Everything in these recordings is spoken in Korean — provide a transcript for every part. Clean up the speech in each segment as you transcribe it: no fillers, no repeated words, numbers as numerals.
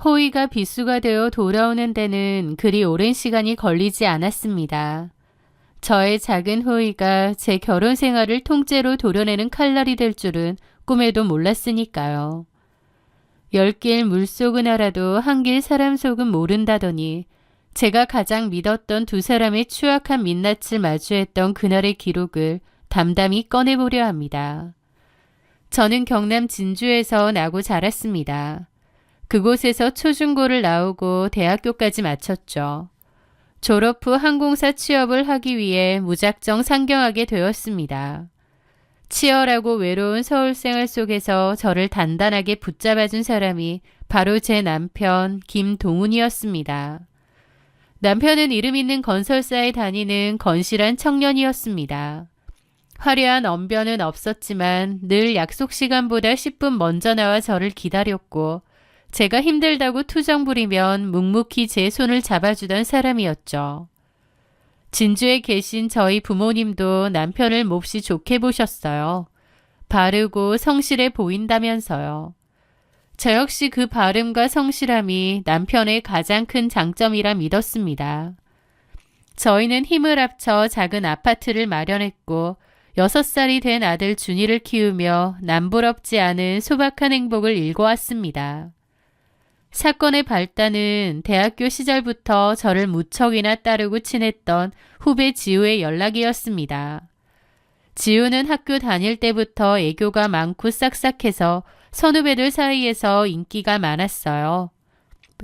호의가 비수가 되어 돌아오는 데는 그리 오랜 시간이 걸리지 않았습니다. 저의 작은 호의가 제 결혼 생활을 통째로 도려내는 칼날이 될 줄은 꿈에도 몰랐으니까요. 열길 물속은 알아도 한길 사람 속은 모른다더니 제가 가장 믿었던 두 사람의 추악한 민낯을 마주했던 그날의 기록을 담담히 꺼내보려 합니다. 저는 경남 진주에서 나고 자랐습니다. 그곳에서 초중고를 나오고 대학교까지 마쳤죠. 졸업 후 항공사 취업을 하기 위해 무작정 상경하게 되었습니다. 치열하고 외로운 서울 생활 속에서 저를 단단하게 붙잡아준 사람이 바로 제 남편 김동훈이었습니다. 남편은 이름 있는 건설사에 다니는 건실한 청년이었습니다. 화려한 언변은 없었지만 늘 약속 시간보다 10분 먼저 나와 저를 기다렸고 제가 힘들다고 투정 부리면 묵묵히 제 손을 잡아주던 사람이었죠. 진주에 계신 저희 부모님도 남편을 몹시 좋게 보셨어요. 바르고 성실해 보인다면서요. 저 역시 그 바름과 성실함이 남편의 가장 큰 장점이라 믿었습니다. 저희는 힘을 합쳐 작은 아파트를 마련했고 6살이 된 아들 준이를 키우며 남부럽지 않은 소박한 행복을 일궈왔습니다. 사건의 발단은 대학교 시절부터 저를 무척이나 따르고 친했던 후배 지우의 연락이었습니다. 지우는 학교 다닐 때부터 애교가 많고 싹싹해서 선후배들 사이에서 인기가 많았어요.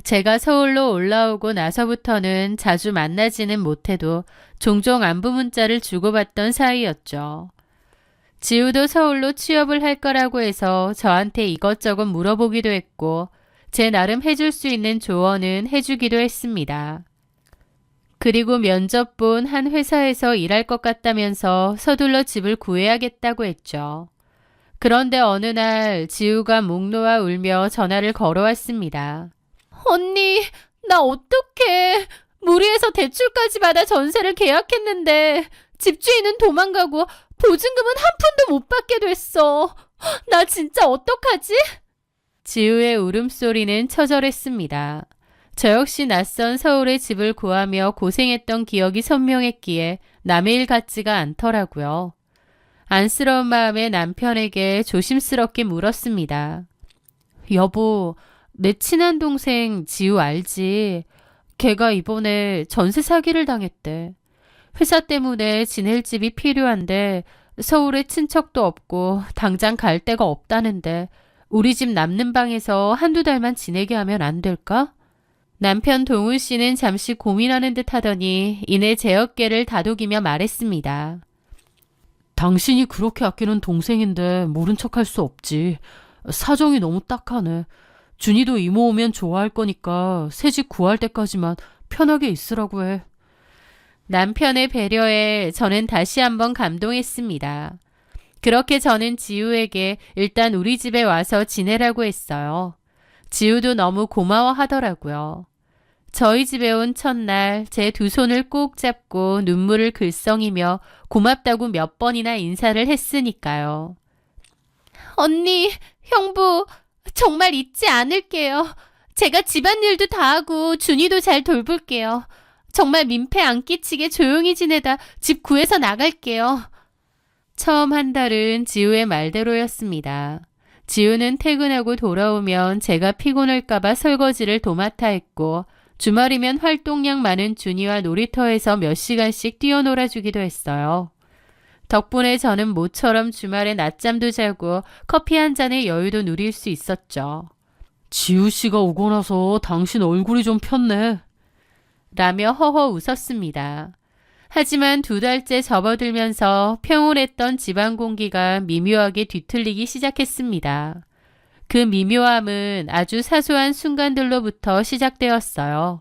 제가 서울로 올라오고 나서부터는 자주 만나지는 못해도 종종 안부 문자를 주고받던 사이였죠. 지우도 서울로 취업을 할 거라고 해서 저한테 이것저것 물어보기도 했고 제 나름 해줄 수 있는 조언은 해주기도 했습니다. 그리고 면접 본 한 회사에서 일할 것 같다면서 서둘러 집을 구해야겠다고 했죠. 그런데 어느 날 지우가 목 놓아 울며 전화를 걸어왔습니다. 언니, 나 어떡해. 무리해서 대출까지 받아 전세를 계약했는데 집주인은 도망가고 보증금은 한 푼도 못 받게 됐어. 나 진짜 어떡하지? 지우의 울음소리는 처절했습니다. 저 역시 낯선 서울에 집을 구하며 고생했던 기억이 선명했기에 남의 일 같지가 않더라고요. 안쓰러운 마음에 남편에게 조심스럽게 물었습니다. 여보, 내 친한 동생 지우 알지? 걔가 이번에 전세 사기를 당했대. 회사 때문에 지낼 집이 필요한데 서울에 친척도 없고 당장 갈 데가 없다는데 우리 집 남는 방에서 한두 달만 지내게 하면 안 될까? 남편 동훈 씨는 잠시 고민하는 듯 하더니 이내 제 어깨를 다독이며 말했습니다. 당신이 그렇게 아끼는 동생인데 모른 척할 수 없지. 사정이 너무 딱하네. 준이도 이모 오면 좋아할 거니까 새 집 구할 때까지만 편하게 있으라고 해. 남편의 배려에 저는 다시 한번 감동했습니다. 그렇게 저는 지우에게 일단 우리 집에 와서 지내라고 했어요. 지우도 너무 고마워하더라고요. 저희 집에 온 첫날 제 두 손을 꼭 잡고 눈물을 글썽이며 고맙다고 몇 번이나 인사를 했으니까요. 언니, 형부, 정말 잊지 않을게요. 제가 집안일도 다 하고 준이도 잘 돌볼게요. 정말 민폐 안 끼치게 조용히 지내다 집 구해서 나갈게요. 처음 한 달은 지우의 말대로였습니다. 지우는 퇴근하고 돌아오면 제가 피곤할까봐 설거지를 도맡아 했고 주말이면 활동량 많은 준이와 놀이터에서 몇 시간씩 뛰어놀아주기도 했어요. 덕분에 저는 모처럼 주말에 낮잠도 자고 커피 한 잔의 여유도 누릴 수 있었죠. 지우 씨가 오고 나서 당신 얼굴이 좀 폈네. 라며 허허 웃었습니다. 하지만 2달째 접어들면서 평온했던 집안 공기가 미묘하게 뒤틀리기 시작했습니다. 그 미묘함은 아주 사소한 순간들로부터 시작되었어요.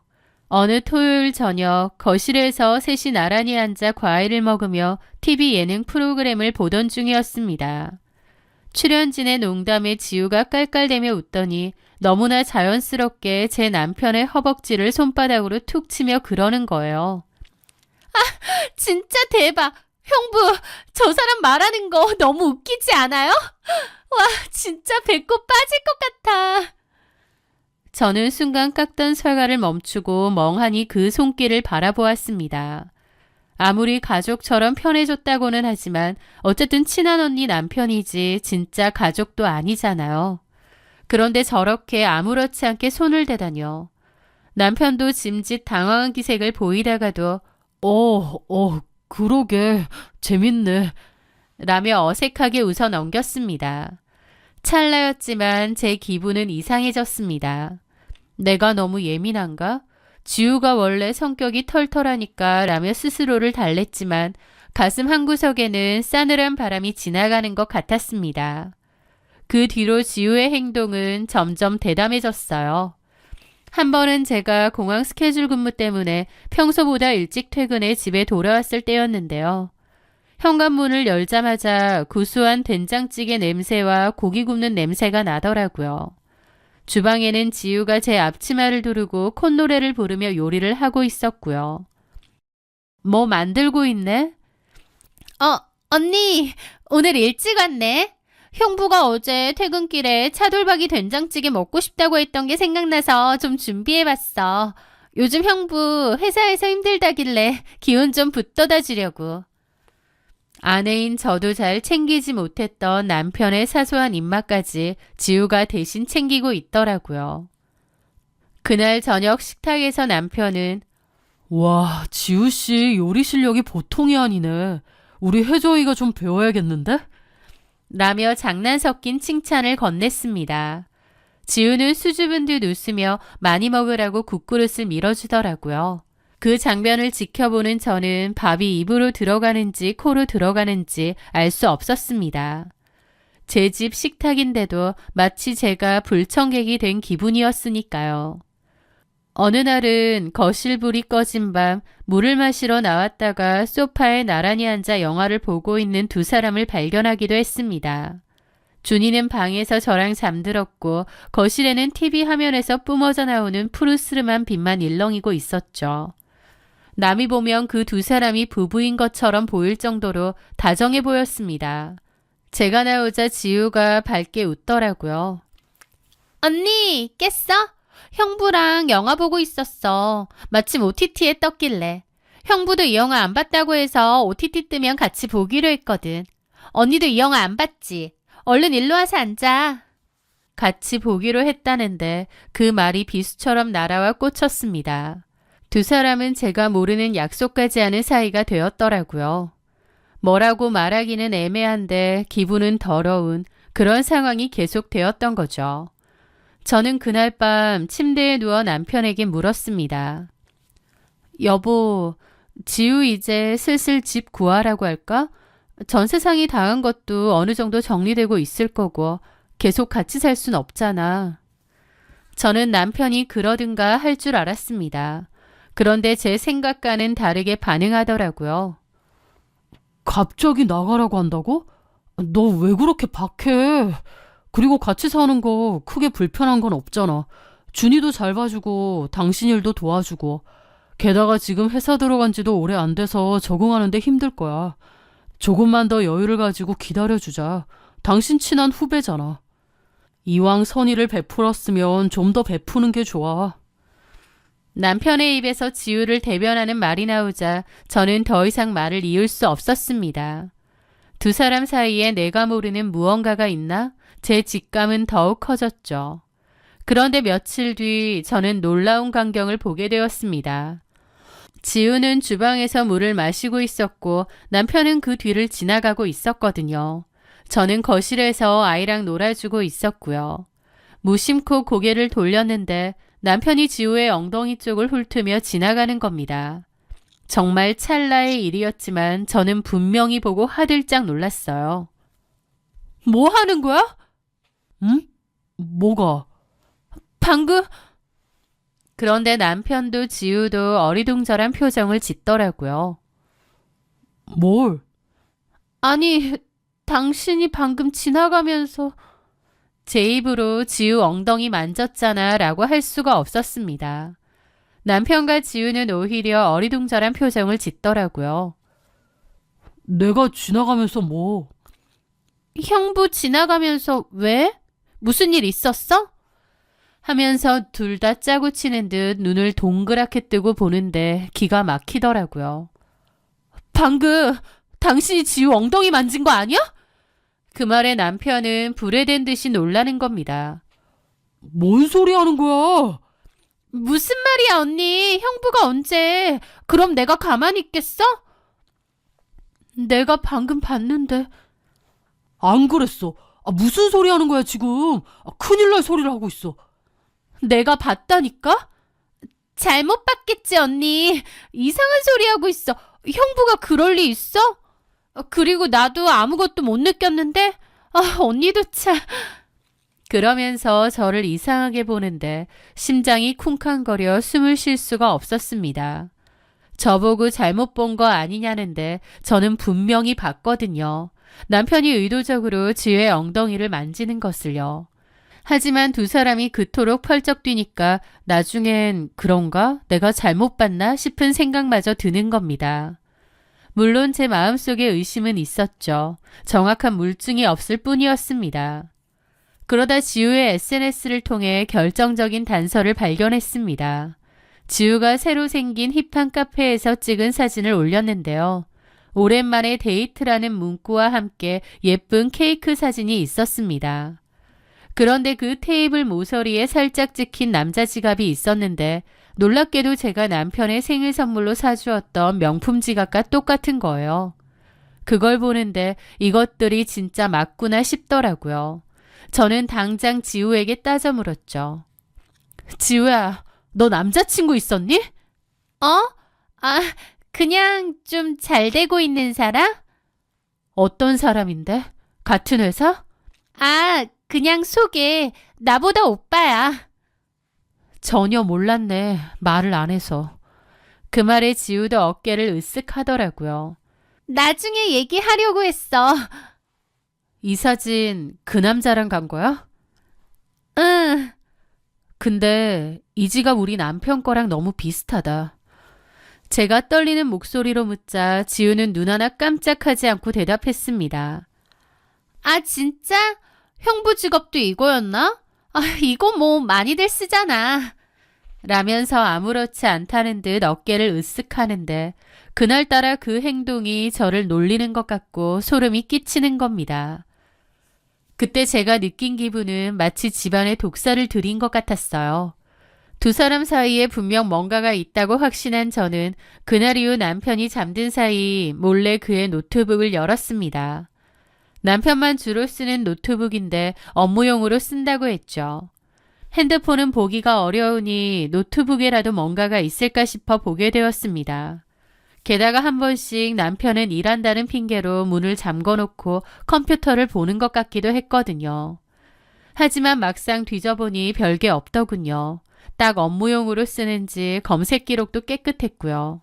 어느 토요일 저녁 거실에서 셋이 나란히 앉아 과일을 먹으며 TV 예능 프로그램을 보던 중이었습니다. 출연진의 농담에 지우가 깔깔대며 웃더니 너무나 자연스럽게 제 남편의 허벅지를 손바닥으로 툭 치며 그러는 거예요. 아, 진짜 대박! 형부, 저 사람 말하는 거 너무 웃기지 않아요? 와, 진짜 배꼽 빠질 것 같아. 저는 순간 깎던 설가를 멈추고 멍하니 그 손길을 바라보았습니다. 아무리 가족처럼 편해졌다고는 하지만 어쨌든 친한 언니 남편이지 진짜 가족도 아니잖아요. 그런데 저렇게 아무렇지 않게 손을 대다녀. 남편도 짐짓 당황한 기색을 보이다가도 그러게 재밌네 라며 어색하게 웃어 넘겼습니다. 찰나였지만 제 기분은 이상해졌습니다. 내가 너무 예민한가? 지우가 원래 성격이 털털하니까 라며 스스로를 달랬지만 가슴 한구석에는 싸늘한 바람이 지나가는 것 같았습니다. 그 뒤로 지우의 행동은 점점 대담해졌어요. 한 번은 제가 공항 스케줄 근무 때문에 평소보다 일찍 퇴근해 집에 돌아왔을 때였는데요. 현관문을 열자마자 구수한 된장찌개 냄새와 고기 굽는 냄새가 나더라고요. 주방에는 지우가 제 앞치마를 두르고 콧노래를 부르며 요리를 하고 있었고요. 뭐 만들고 있네? 언니, 오늘 일찍 왔네. 형부가 어제 퇴근길에 차돌박이 된장찌개 먹고 싶다고 했던 게 생각나서 좀 준비해봤어. 요즘 형부 회사에서 힘들다길래 기운 좀 붙돋아 주려고. 아내인 저도 잘 챙기지 못했던 남편의 사소한 입맛까지 지우가 대신 챙기고 있더라고요. 그날 저녁 식탁에서 남편은 와, 지우씨 요리 실력이 보통이 아니네. 우리 혜정이가 좀 배워야겠는데? 라며 장난 섞인 칭찬을 건넸습니다. 지우는 수줍은 듯 웃으며 많이 먹으라고 국그릇을 밀어주더라고요. 그 장면을 지켜보는 저는 밥이 입으로 들어가는지 코로 들어가는지 알 수 없었습니다. 제 집 식탁인데도 마치 제가 불청객이 된 기분이었으니까요. 어느 날은 거실 불이 꺼진 밤 물을 마시러 나왔다가 소파에 나란히 앉아 영화를 보고 있는 두 사람을 발견하기도 했습니다. 준이는 방에서 저랑 잠들었고 거실에는 TV 화면에서 뿜어져 나오는 푸르스름한 빛만 일렁이고 있었죠. 남이 보면 그 두 사람이 부부인 것처럼 보일 정도로 다정해 보였습니다. 제가 나오자 지우가 밝게 웃더라고요. 언니, 깼어? 형부랑 영화 보고 있었어. 마침 OTT에 떴길래. 형부도 이 영화 안 봤다고 해서 OTT 뜨면 같이 보기로 했거든. 언니도 이 영화 안 봤지? 얼른 일로 와서 앉아. 같이 보기로 했다는데 그 말이 비수처럼 날아와 꽂혔습니다. 두 사람은 제가 모르는 약속까지 하는 사이가 되었더라고요. 뭐라고 말하기는 애매한데 기분은 더러운 그런 상황이 계속되었던 거죠. 저는 그날 밤 침대에 누워 남편에게 물었습니다. 여보, 지우 이제 슬슬 집 구하라고 할까? 전세상이 당한 것도 어느 정도 정리되고 있을 거고 계속 같이 살 순 없잖아. 저는 남편이 그러든가 할 줄 알았습니다. 그런데 제 생각과는 다르게 반응하더라고요. 갑자기 나가라고 한다고? 너 왜 그렇게 박해? 그리고 같이 사는 거 크게 불편한 건 없잖아. 준이도 잘 봐주고 당신 일도 도와주고 게다가 지금 회사 들어간 지도 오래 안 돼서 적응하는데 힘들 거야. 조금만 더 여유를 가지고 기다려주자. 당신 친한 후배잖아. 이왕 선의를 베풀었으면 좀 더 베푸는 게 좋아. 남편의 입에서 지우를 대변하는 말이 나오자 저는 더 이상 말을 이을 수 없었습니다. 두 사람 사이에 내가 모르는 무언가가 있나? 제 직감은 더욱 커졌죠. 그런데 며칠 뒤 저는 놀라운 광경을 보게 되었습니다. 지우는 주방에서 물을 마시고 있었고 남편은 그 뒤를 지나가고 있었거든요. 저는 거실에서 아이랑 놀아주고 있었고요. 무심코 고개를 돌렸는데 남편이 지우의 엉덩이 쪽을 훑으며 지나가는 겁니다. 정말 찰나의 일이었지만 저는 분명히 보고 화들짝 놀랐어요. 뭐 하는 거야? 응? 뭐가? 방금... 그런데 남편도 지우도 어리둥절한 표정을 짓더라고요. 뭘? 아니, 당신이 방금 지나가면서... 제 입으로 지우 엉덩이 만졌잖아 라고 할 수가 없었습니다. 남편과 지우는 오히려 어리둥절한 표정을 짓더라고요. 내가 지나가면서 뭐. 형부 지나가면서 왜? 무슨 일 있었어? 하면서 둘 다 짜고 치는 듯 눈을 동그랗게 뜨고 보는데 기가 막히더라고요. 방금 당신이 지우 엉덩이 만진 거 아니야? 그 말에 남편은 불에 댄 듯이 놀라는 겁니다. 뭔 소리 하는 거야? 무슨 말이야, 언니? 형부가 언제? 그럼 내가 가만히 있겠어? 내가 방금 봤는데. 안 그랬어. 무슨 소리 하는 거야, 지금? 큰일 날 소리를 하고 있어. 내가 봤다니까? 잘못 봤겠지, 언니. 이상한 소리 하고 있어. 형부가 그럴 리 있어? 그리고 나도 아무것도 못 느꼈는데? 언니도 참. 그러면서 저를 이상하게 보는데 심장이 쿵쾅거려 숨을 쉴 수가 없었습니다. 저보고 잘못 본 거 아니냐는데 저는 분명히 봤거든요. 남편이 의도적으로 지우의 엉덩이를 만지는 것을요. 하지만 두 사람이 그토록 펄쩍 뛰니까 나중엔 그런가? 내가 잘못 봤나 싶은 생각마저 드는 겁니다. 물론 제 마음속에 의심은 있었죠. 정확한 물증이 없을 뿐이었습니다. 그러다 지우의 SNS를 통해 결정적인 단서를 발견했습니다. 지우가 새로 생긴 힙한 카페에서 찍은 사진을 올렸는데요. 오랜만에 데이트라는 문구와 함께 예쁜 케이크 사진이 있었습니다. 그런데 그 테이블 모서리에 살짝 찍힌 남자 지갑이 있었는데 놀랍게도 제가 남편의 생일 선물로 사주었던 명품 지갑과 똑같은 거예요. 그걸 보는데 이것들이 진짜 맞구나 싶더라고요. 저는 당장 지우에게 따져 물었죠. 지우야, 너 남자친구 있었니? 그냥 좀 잘 되고 있는 사람? 어떤 사람인데? 같은 회사? 그냥 소개. 나보다 오빠야. 전혀 몰랐네. 말을 안 해서. 그 말에 지우도 어깨를 으쓱 하더라고요. 나중에 얘기하려고 했어. 이 사진 그 남자랑 간 거야? 응. 근데 이 지갑 우리 남편 거랑 너무 비슷하다. 제가 떨리는 목소리로 묻자 지우는 눈 하나 깜짝하지 않고 대답했습니다. 진짜? 형부 직업도 이거였나? 이거 뭐 많이들 쓰잖아. 라면서 아무렇지 않다는 듯 어깨를 으쓱 하는데 그날따라 그 행동이 저를 놀리는 것 같고 소름이 끼치는 겁니다. 그때 제가 느낀 기분은 마치 집안에 독사를 들인 것 같았어요. 두 사람 사이에 분명 뭔가가 있다고 확신한 저는 그날 이후 남편이 잠든 사이 몰래 그의 노트북을 열었습니다. 남편만 주로 쓰는 노트북인데 업무용으로 쓴다고 했죠. 핸드폰은 보기가 어려우니 노트북에라도 뭔가가 있을까 싶어 보게 되었습니다. 게다가 한 번씩 남편은 일한다는 핑계로 문을 잠궈놓고 컴퓨터를 보는 것 같기도 했거든요. 하지만 막상 뒤져보니 별게 없더군요. 딱 업무용으로 쓰는지 검색 기록도 깨끗했고요.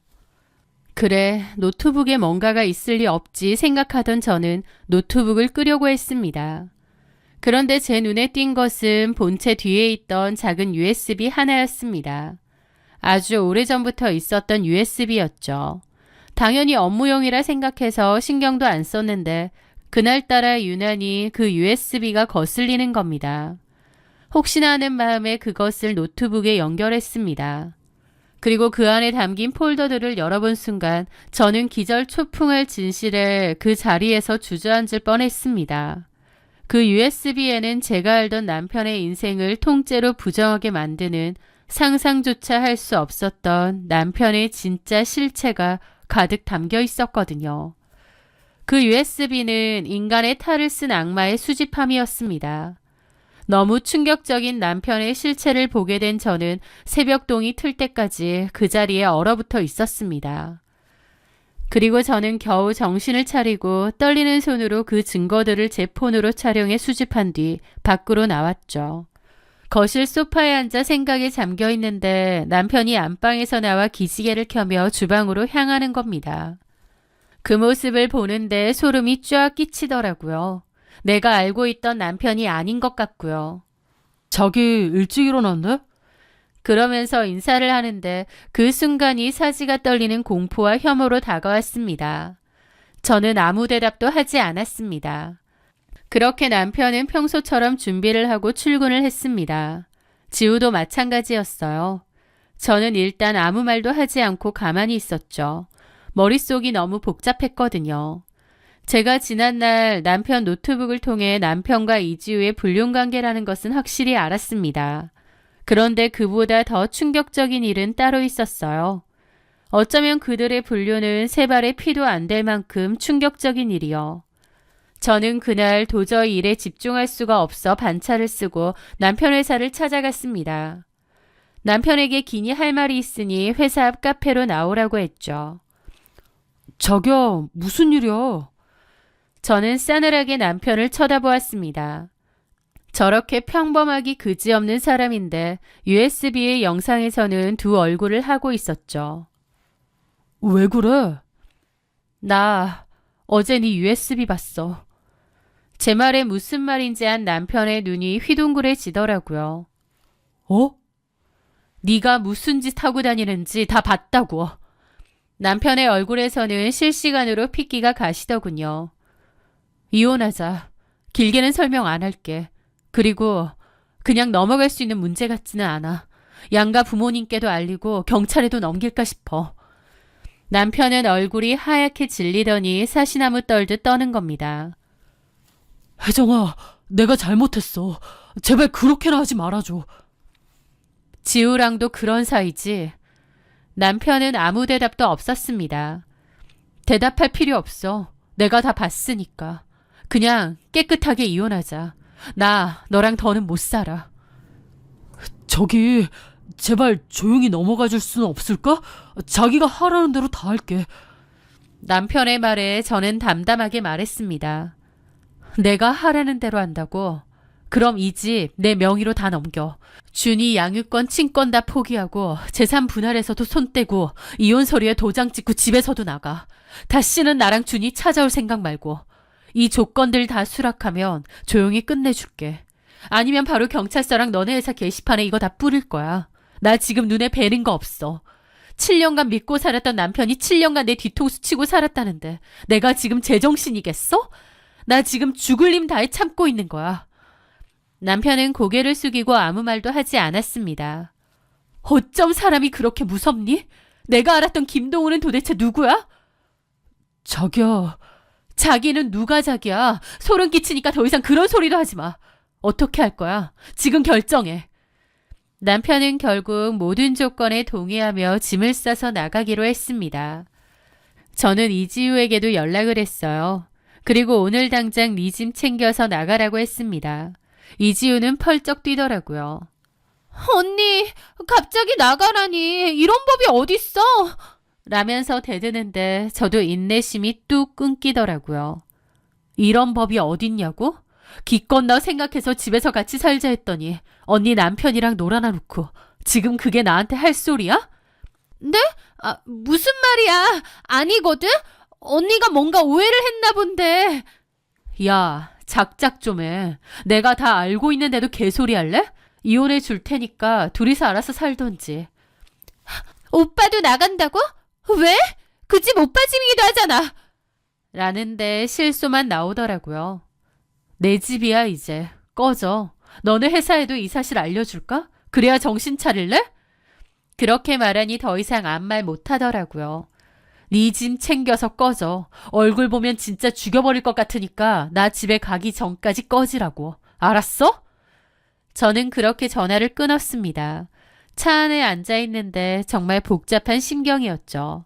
그래, 노트북에 뭔가가 있을 리 없지 생각하던 저는 노트북을 끄려고 했습니다. 그런데 제 눈에 띈 것은 본체 뒤에 있던 작은 USB 하나였습니다. 아주 오래전부터 있었던 USB였죠. 당연히 업무용이라 생각해서 신경도 안 썼는데 그날따라 유난히 그 USB가 거슬리는 겁니다. 혹시나 하는 마음에 그것을 노트북에 연결했습니다. 그리고 그 안에 담긴 폴더들을 열어본 순간 저는 기절초풍할 진실에 그 자리에서 주저앉을 뻔했습니다. 그 USB에는 제가 알던 남편의 인생을 통째로 부정하게 만드는 상상조차 할 수 없었던 남편의 진짜 실체가 가득 담겨 있었거든요. 그 USB는 인간의 탈을 쓴 악마의 수집함이었습니다. 너무 충격적인 남편의 실체를 보게 된 저는 새벽동이 틀 때까지 그 자리에 얼어붙어 있었습니다. 그리고 저는 겨우 정신을 차리고 떨리는 손으로 그 증거들을 제 폰으로 촬영해 수집한 뒤 밖으로 나왔죠. 거실 소파에 앉아 생각에 잠겨 있는데 남편이 안방에서 나와 기지개를 켜며 주방으로 향하는 겁니다. 그 모습을 보는데 소름이 쫙 끼치더라고요. 내가 알고 있던 남편이 아닌 것 같고요. 자기 일찍 일어났네? 그러면서 인사를 하는데 그 순간이 사지가 떨리는 공포와 혐오로 다가왔습니다. 저는 아무 대답도 하지 않았습니다. 그렇게 남편은 평소처럼 준비를 하고 출근을 했습니다. 지우도 마찬가지였어요. 저는 일단 아무 말도 하지 않고 가만히 있었죠. 머릿속이 너무 복잡했거든요. 제가 지난날 남편 노트북을 통해 남편과 이지우의 불륜관계라는 것은 확실히 알았습니다. 그런데 그보다 더 충격적인 일은 따로 있었어요. 어쩌면 그들의 불륜은 세 발의 피도 안 될 만큼 충격적인 일이요. 저는 그날 도저히 일에 집중할 수가 없어 반차를 쓰고 남편 회사를 찾아갔습니다. 남편에게 긴히 할 말이 있으니 회사 앞 카페로 나오라고 했죠. 자기야, 무슨 일이야? 저는 싸늘하게 남편을 쳐다보았습니다. 저렇게 평범하기 그지없는 사람인데 USB의 영상에서는 두 얼굴을 하고 있었죠. 왜 그래? 나 어제 네 USB 봤어. 제 말에 무슨 말인지 한 남편의 눈이 휘둥그레지더라고요. 어? 네가 무슨 짓 하고 다니는지 다 봤다고. 남편의 얼굴에서는 실시간으로 핏기가 가시더군요. 이혼하자. 길게는 설명 안 할게. 그리고 그냥 넘어갈 수 있는 문제 같지는 않아. 양가 부모님께도 알리고 경찰에도 넘길까 싶어. 남편은 얼굴이 하얗게 질리더니 사시나무 떨듯 떠는 겁니다. 혜정아, 내가 잘못했어. 제발 그렇게나 하지 말아줘. 지우랑도 그런 사이지. 남편은 아무 대답도 없었습니다. 대답할 필요 없어. 내가 다 봤으니까. 그냥 깨끗하게 이혼하자. 나 너랑 더는 못 살아. 저기, 제발 조용히 넘어가 줄 수는 없을까? 자기가 하라는 대로 다 할게. 남편의 말에 저는 담담하게 말했습니다. 내가 하라는 대로 한다고? 그럼 이 집 내 명의로 다 넘겨. 준이 양육권, 친권 다 포기하고 재산 분할에서도 손 떼고 이혼 서류에 도장 찍고 집에서도 나가. 다시는 나랑 준이 찾아올 생각 말고. 이 조건들 다 수락하면 조용히 끝내줄게. 아니면 바로 경찰서랑 너네 회사 게시판에 이거 다 뿌릴 거야. 나 지금 눈에 뵈는 거 없어. 7년간 믿고 살았던 남편이 7년간 내 뒤통수 치고 살았다는데 내가 지금 제정신이겠어? 나 지금 죽을 힘 다해 참고 있는 거야. 남편은 고개를 숙이고 아무 말도 하지 않았습니다. 어쩜 사람이 그렇게 무섭니? 내가 알았던 김동우는 도대체 누구야? 자기야. 자기는 누가 자기야? 소름 끼치니까 더 이상 그런 소리도 하지 마. 어떻게 할 거야? 지금 결정해. 남편은 결국 모든 조건에 동의하며 짐을 싸서 나가기로 했습니다. 저는 이지우에게도 연락을 했어요. 그리고 오늘 당장 네 짐 챙겨서 나가라고 했습니다. 이지우는 펄쩍 뛰더라고요. 언니, 갑자기 나가라니. 이런 법이 어딨어? 라면서 대드는데 저도 인내심이 뚝 끊기더라고요. 이런 법이 어딨냐고? 기껏 너 생각해서 집에서 같이 살자 했더니 언니 남편이랑 놀아나 놓고 지금 그게 나한테 할 소리야? 네? 무슨 말이야? 아니거든? 언니가 뭔가 오해를 했나 본데. 야, 작작 좀 해. 내가 다 알고 있는데도 개소리 할래? 이혼해 줄 테니까 둘이서 알아서 살던지. 오빠도 나간다고? 왜? 그 집 오빠 집이기도 하잖아. 라는데 실소만 나오더라고요. 내 집이야 이제. 꺼져. 너네 회사에도 이 사실 알려줄까? 그래야 정신 차릴래? 그렇게 말하니 더 이상 아무 말 못하더라고요. 네 짐 챙겨서 꺼져. 얼굴 보면 진짜 죽여버릴 것 같으니까 나 집에 가기 전까지 꺼지라고. 알았어? 저는 그렇게 전화를 끊었습니다. 차 안에 앉아있는데 정말 복잡한 심경이었죠.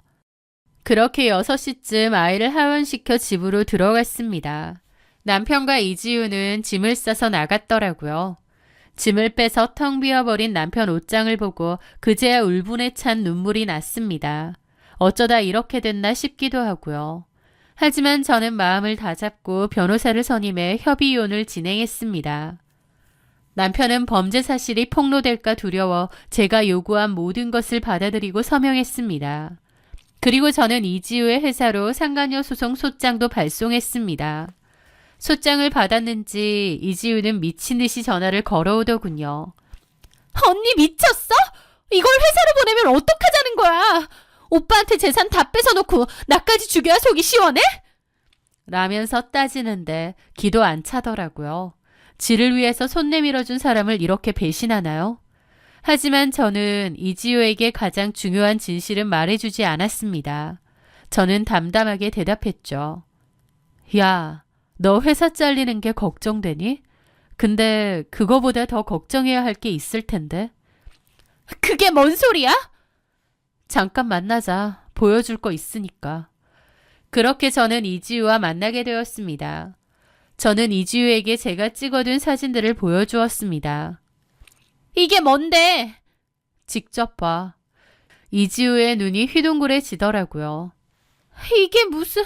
그렇게 6시쯤 아이를 하원시켜 집으로 들어갔습니다. 남편과 이지우는 짐을 싸서 나갔더라고요. 짐을 빼서 텅 비어버린 남편 옷장을 보고 그제야 울분에 찬 눈물이 났습니다. 어쩌다 이렇게 됐나 싶기도 하고요. 하지만 저는 마음을 다잡고 변호사를 선임해 협의이혼을 진행했습니다. 남편은 범죄 사실이 폭로될까 두려워 제가 요구한 모든 것을 받아들이고 서명했습니다. 그리고 저는 이지우의 회사로 상간녀 소송 소장도 발송했습니다. 소장을 받았는지 이지우는 미친 듯이 전화를 걸어오더군요. 언니 미쳤어? 이걸 회사로 보내면 어떡하자는 거야? 오빠한테 재산 다 뺏어놓고 나까지 죽여야 속이 시원해? 라면서 따지는데 기도 안 차더라고요. 지를 위해서 손 내밀어준 사람을 이렇게 배신하나요? 하지만 저는 이지우에게 가장 중요한 진실은 말해주지 않았습니다. 저는 담담하게 대답했죠. 야, 너 회사 잘리는 게 걱정되니? 근데 그거보다 더 걱정해야 할 게 있을 텐데. 그게 뭔 소리야? 잠깐 만나자. 보여줄 거 있으니까. 그렇게 저는 이지우와 만나게 되었습니다. 저는 이지우에게 제가 찍어둔 사진들을 보여주었습니다. 이게 뭔데? 직접 봐. 이지우의 눈이 휘둥그레지더라고요. 이게 무슨...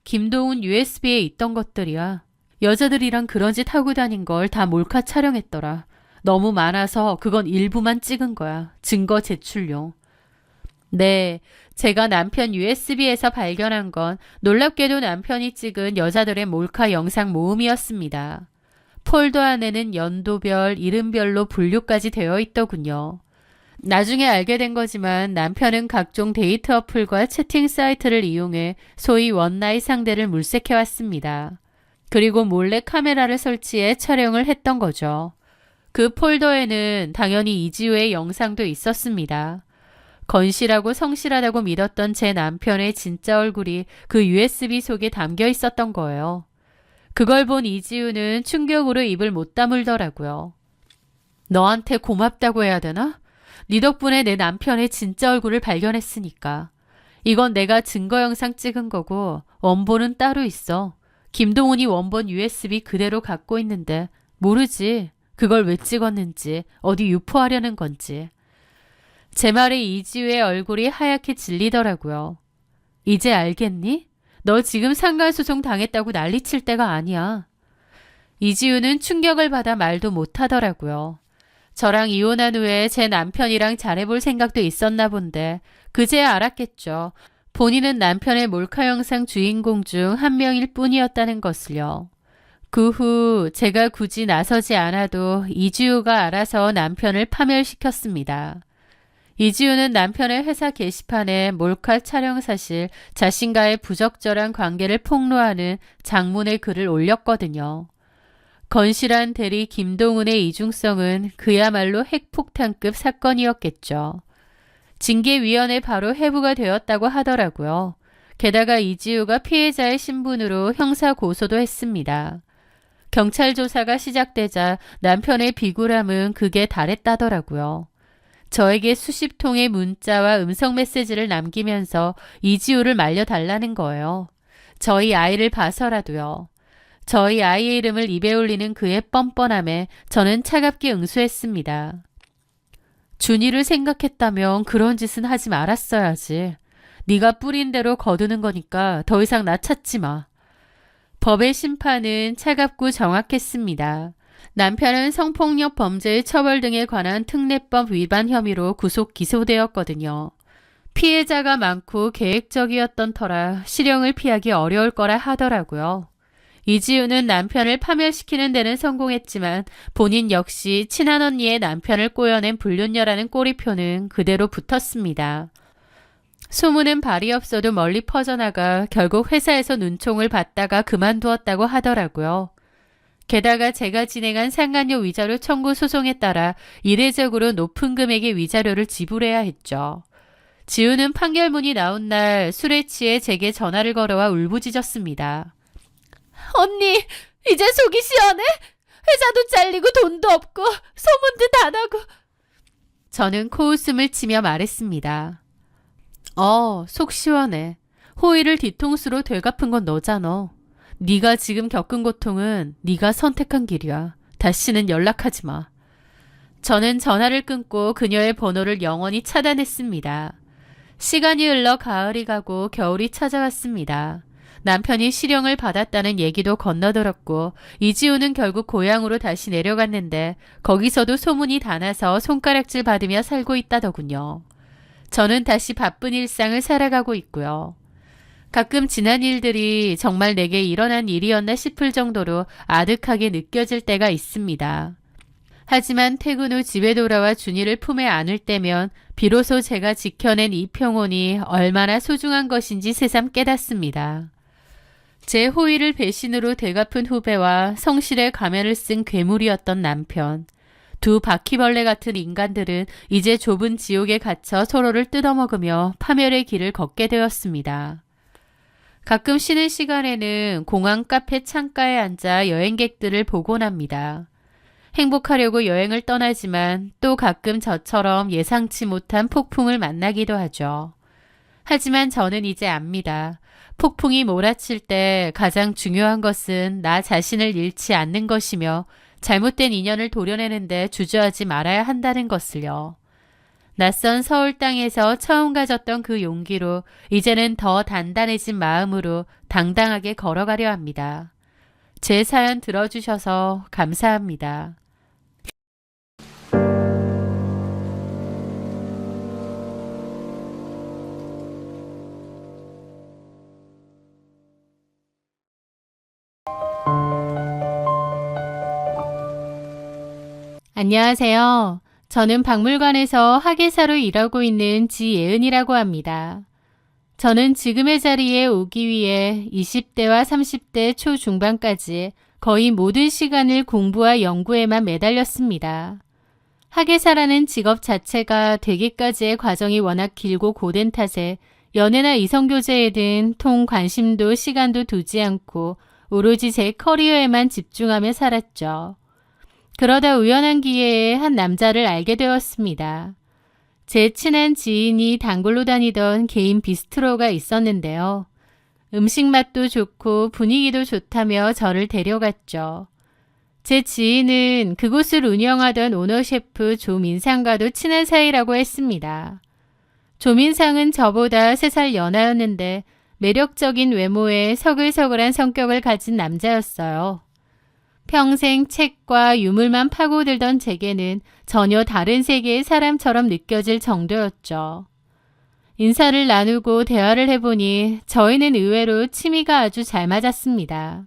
김도훈 USB에 있던 것들이야. 여자들이랑 그런 짓 하고 다닌 걸 다 몰카 촬영했더라. 너무 많아서 그건 일부만 찍은 거야. 증거 제출용. 네, 제가 남편 USB에서 발견한 건 놀랍게도 남편이 찍은 여자들의 몰카 영상 모음이었습니다. 폴더 안에는 연도별, 이름별로 분류까지 되어 있더군요. 나중에 알게 된 거지만 남편은 각종 데이트 어플과 채팅 사이트를 이용해 소위 원나잇 상대를 물색해왔습니다. 그리고 몰래 카메라를 설치해 촬영을 했던 거죠. 그 폴더에는 당연히 이지우의 영상도 있었습니다. 건실하고 성실하다고 믿었던 제 남편의 진짜 얼굴이 그 USB 속에 담겨 있었던 거예요. 그걸 본 이지우는 충격으로 입을 못 다물더라고요. 너한테 고맙다고 해야 되나? 네 덕분에 내 남편의 진짜 얼굴을 발견했으니까. 이건 내가 증거 영상 찍은 거고 원본은 따로 있어. 김동훈이 원본 USB 그대로 갖고 있는데 모르지. 그걸 왜 찍었는지, 어디 유포하려는 건지. 제 말에 이지우의 얼굴이 하얗게 질리더라고요. 이제 알겠니? 너 지금 상간소송 당했다고 난리칠 때가 아니야. 이지우는 충격을 받아 말도 못하더라고요. 저랑 이혼한 후에 제 남편이랑 잘해볼 생각도 있었나 본데 그제야 알았겠죠. 본인은 남편의 몰카 영상 주인공 중 한 명일 뿐이었다는 것을요. 그 후 제가 굳이 나서지 않아도 이지우가 알아서 남편을 파멸시켰습니다. 이지우는 남편의 회사 게시판에 몰카 촬영 사실, 자신과의 부적절한 관계를 폭로하는 장문의 글을 올렸거든요. 건실한 대리 김동훈의 이중성은 그야말로 핵폭탄급 사건이었겠죠. 징계위원회 바로 회부가 되었다고 하더라고요. 게다가 이지우가 피해자의 신분으로 형사 고소도 했습니다. 경찰 조사가 시작되자 남편의 비굴함은 극에 달했다더라고요. 저에게 수십 통의 문자와 음성 메시지를 남기면서 이지우를 말려달라는 거예요. 저희 아이를 봐서라도요. 저희 아이의 이름을 입에 올리는 그의 뻔뻔함에 저는 차갑게 응수했습니다. 준이를 생각했다면 그런 짓은 하지 말았어야지. 네가 뿌린 대로 거두는 거니까 더 이상 나 찾지 마. 법의 심판은 차갑고 정확했습니다. 남편은 성폭력 범죄의 처벌 등에 관한 특례법 위반 혐의로 구속 기소되었거든요. 피해자가 많고 계획적이었던 터라 실형을 피하기 어려울 거라 하더라고요. 이지우는 남편을 파멸시키는 데는 성공했지만 본인 역시 친한 언니의 남편을 꼬여낸 불륜녀라는 꼬리표는 그대로 붙었습니다. 소문은 발이 없어도 멀리 퍼져나가 결국 회사에서 눈총을 받다가 그만두었다고 하더라고요. 게다가 제가 진행한 상간녀 위자료 청구 소송에 따라 이례적으로 높은 금액의 위자료를 지불해야 했죠. 지우는 판결문이 나온 날 술에 취해 제게 전화를 걸어와 울부짖었습니다. 언니, 이제 속이 시원해? 회사도 잘리고 돈도 없고 소문도 다 나고. 저는 코웃음을 치며 말했습니다. 속 시원해. 호의를 뒤통수로 되갚은 건 너잖아. 네가 지금 겪은 고통은 네가 선택한 길이야. 다시는 연락하지 마. 저는 전화를 끊고 그녀의 번호를 영원히 차단했습니다. 시간이 흘러 가을이 가고 겨울이 찾아왔습니다. 남편이 실형을 받았다는 얘기도 건너들었고 이지우는 결국 고향으로 다시 내려갔는데 거기서도 소문이 다 나서 손가락질 받으며 살고 있다더군요. 저는 다시 바쁜 일상을 살아가고 있고요. 가끔 지난 일들이 정말 내게 일어난 일이었나 싶을 정도로 아득하게 느껴질 때가 있습니다. 하지만 퇴근 후 집에 돌아와 준이를 품에 안을 때면 비로소 제가 지켜낸 이 평온이 얼마나 소중한 것인지 새삼 깨닫습니다. 제 호의를 배신으로 되갚은 후배와 성실의 가면을 쓴 괴물이었던 남편. 두 바퀴벌레 같은 인간들은 이제 좁은 지옥에 갇혀 서로를 뜯어먹으며 파멸의 길을 걷게 되었습니다. 가끔 쉬는 시간에는 공항 카페 창가에 앉아 여행객들을 보곤 합니다. 행복하려고 여행을 떠나지만 또 가끔 저처럼 예상치 못한 폭풍을 만나기도 하죠. 하지만 저는 이제 압니다. 폭풍이 몰아칠 때 가장 중요한 것은 나 자신을 잃지 않는 것이며 잘못된 인연을 도려내는데 주저하지 말아야 한다는 것을요. 낯선 서울 땅에서 처음 가졌던 그 용기로 이제는 더 단단해진 마음으로 당당하게 걸어가려 합니다. 제 사연 들어주셔서 감사합니다. 안녕하세요. 저는 박물관에서 학예사로 일하고 있는 지예은이라고 합니다. 저는 지금의 자리에 오기 위해 20대와 30대 초중반까지 거의 모든 시간을 공부와 연구에만 매달렸습니다. 학예사라는 직업 자체가 되기까지의 과정이 워낙 길고 고된 탓에 연애나 이성교제에는 통 관심도 시간도 두지 않고 오로지 제 커리어에만 집중하며 살았죠. 그러다 우연한 기회에 한 남자를 알게 되었습니다. 제 친한 지인이 단골로 다니던 개인 비스트로가 있었는데요. 음식 맛도 좋고 분위기도 좋다며 저를 데려갔죠. 제 지인은 그곳을 운영하던 오너 셰프 조민상과도 친한 사이라고 했습니다. 조민상은 저보다 3살 연하였는데 매력적인 외모에 서글서글한 성격을 가진 남자였어요. 평생 책과 유물만 파고들던 제게는 전혀 다른 세계의 사람처럼 느껴질 정도였죠. 인사를 나누고 대화를 해보니 저희는 의외로 취미가 아주 잘 맞았습니다.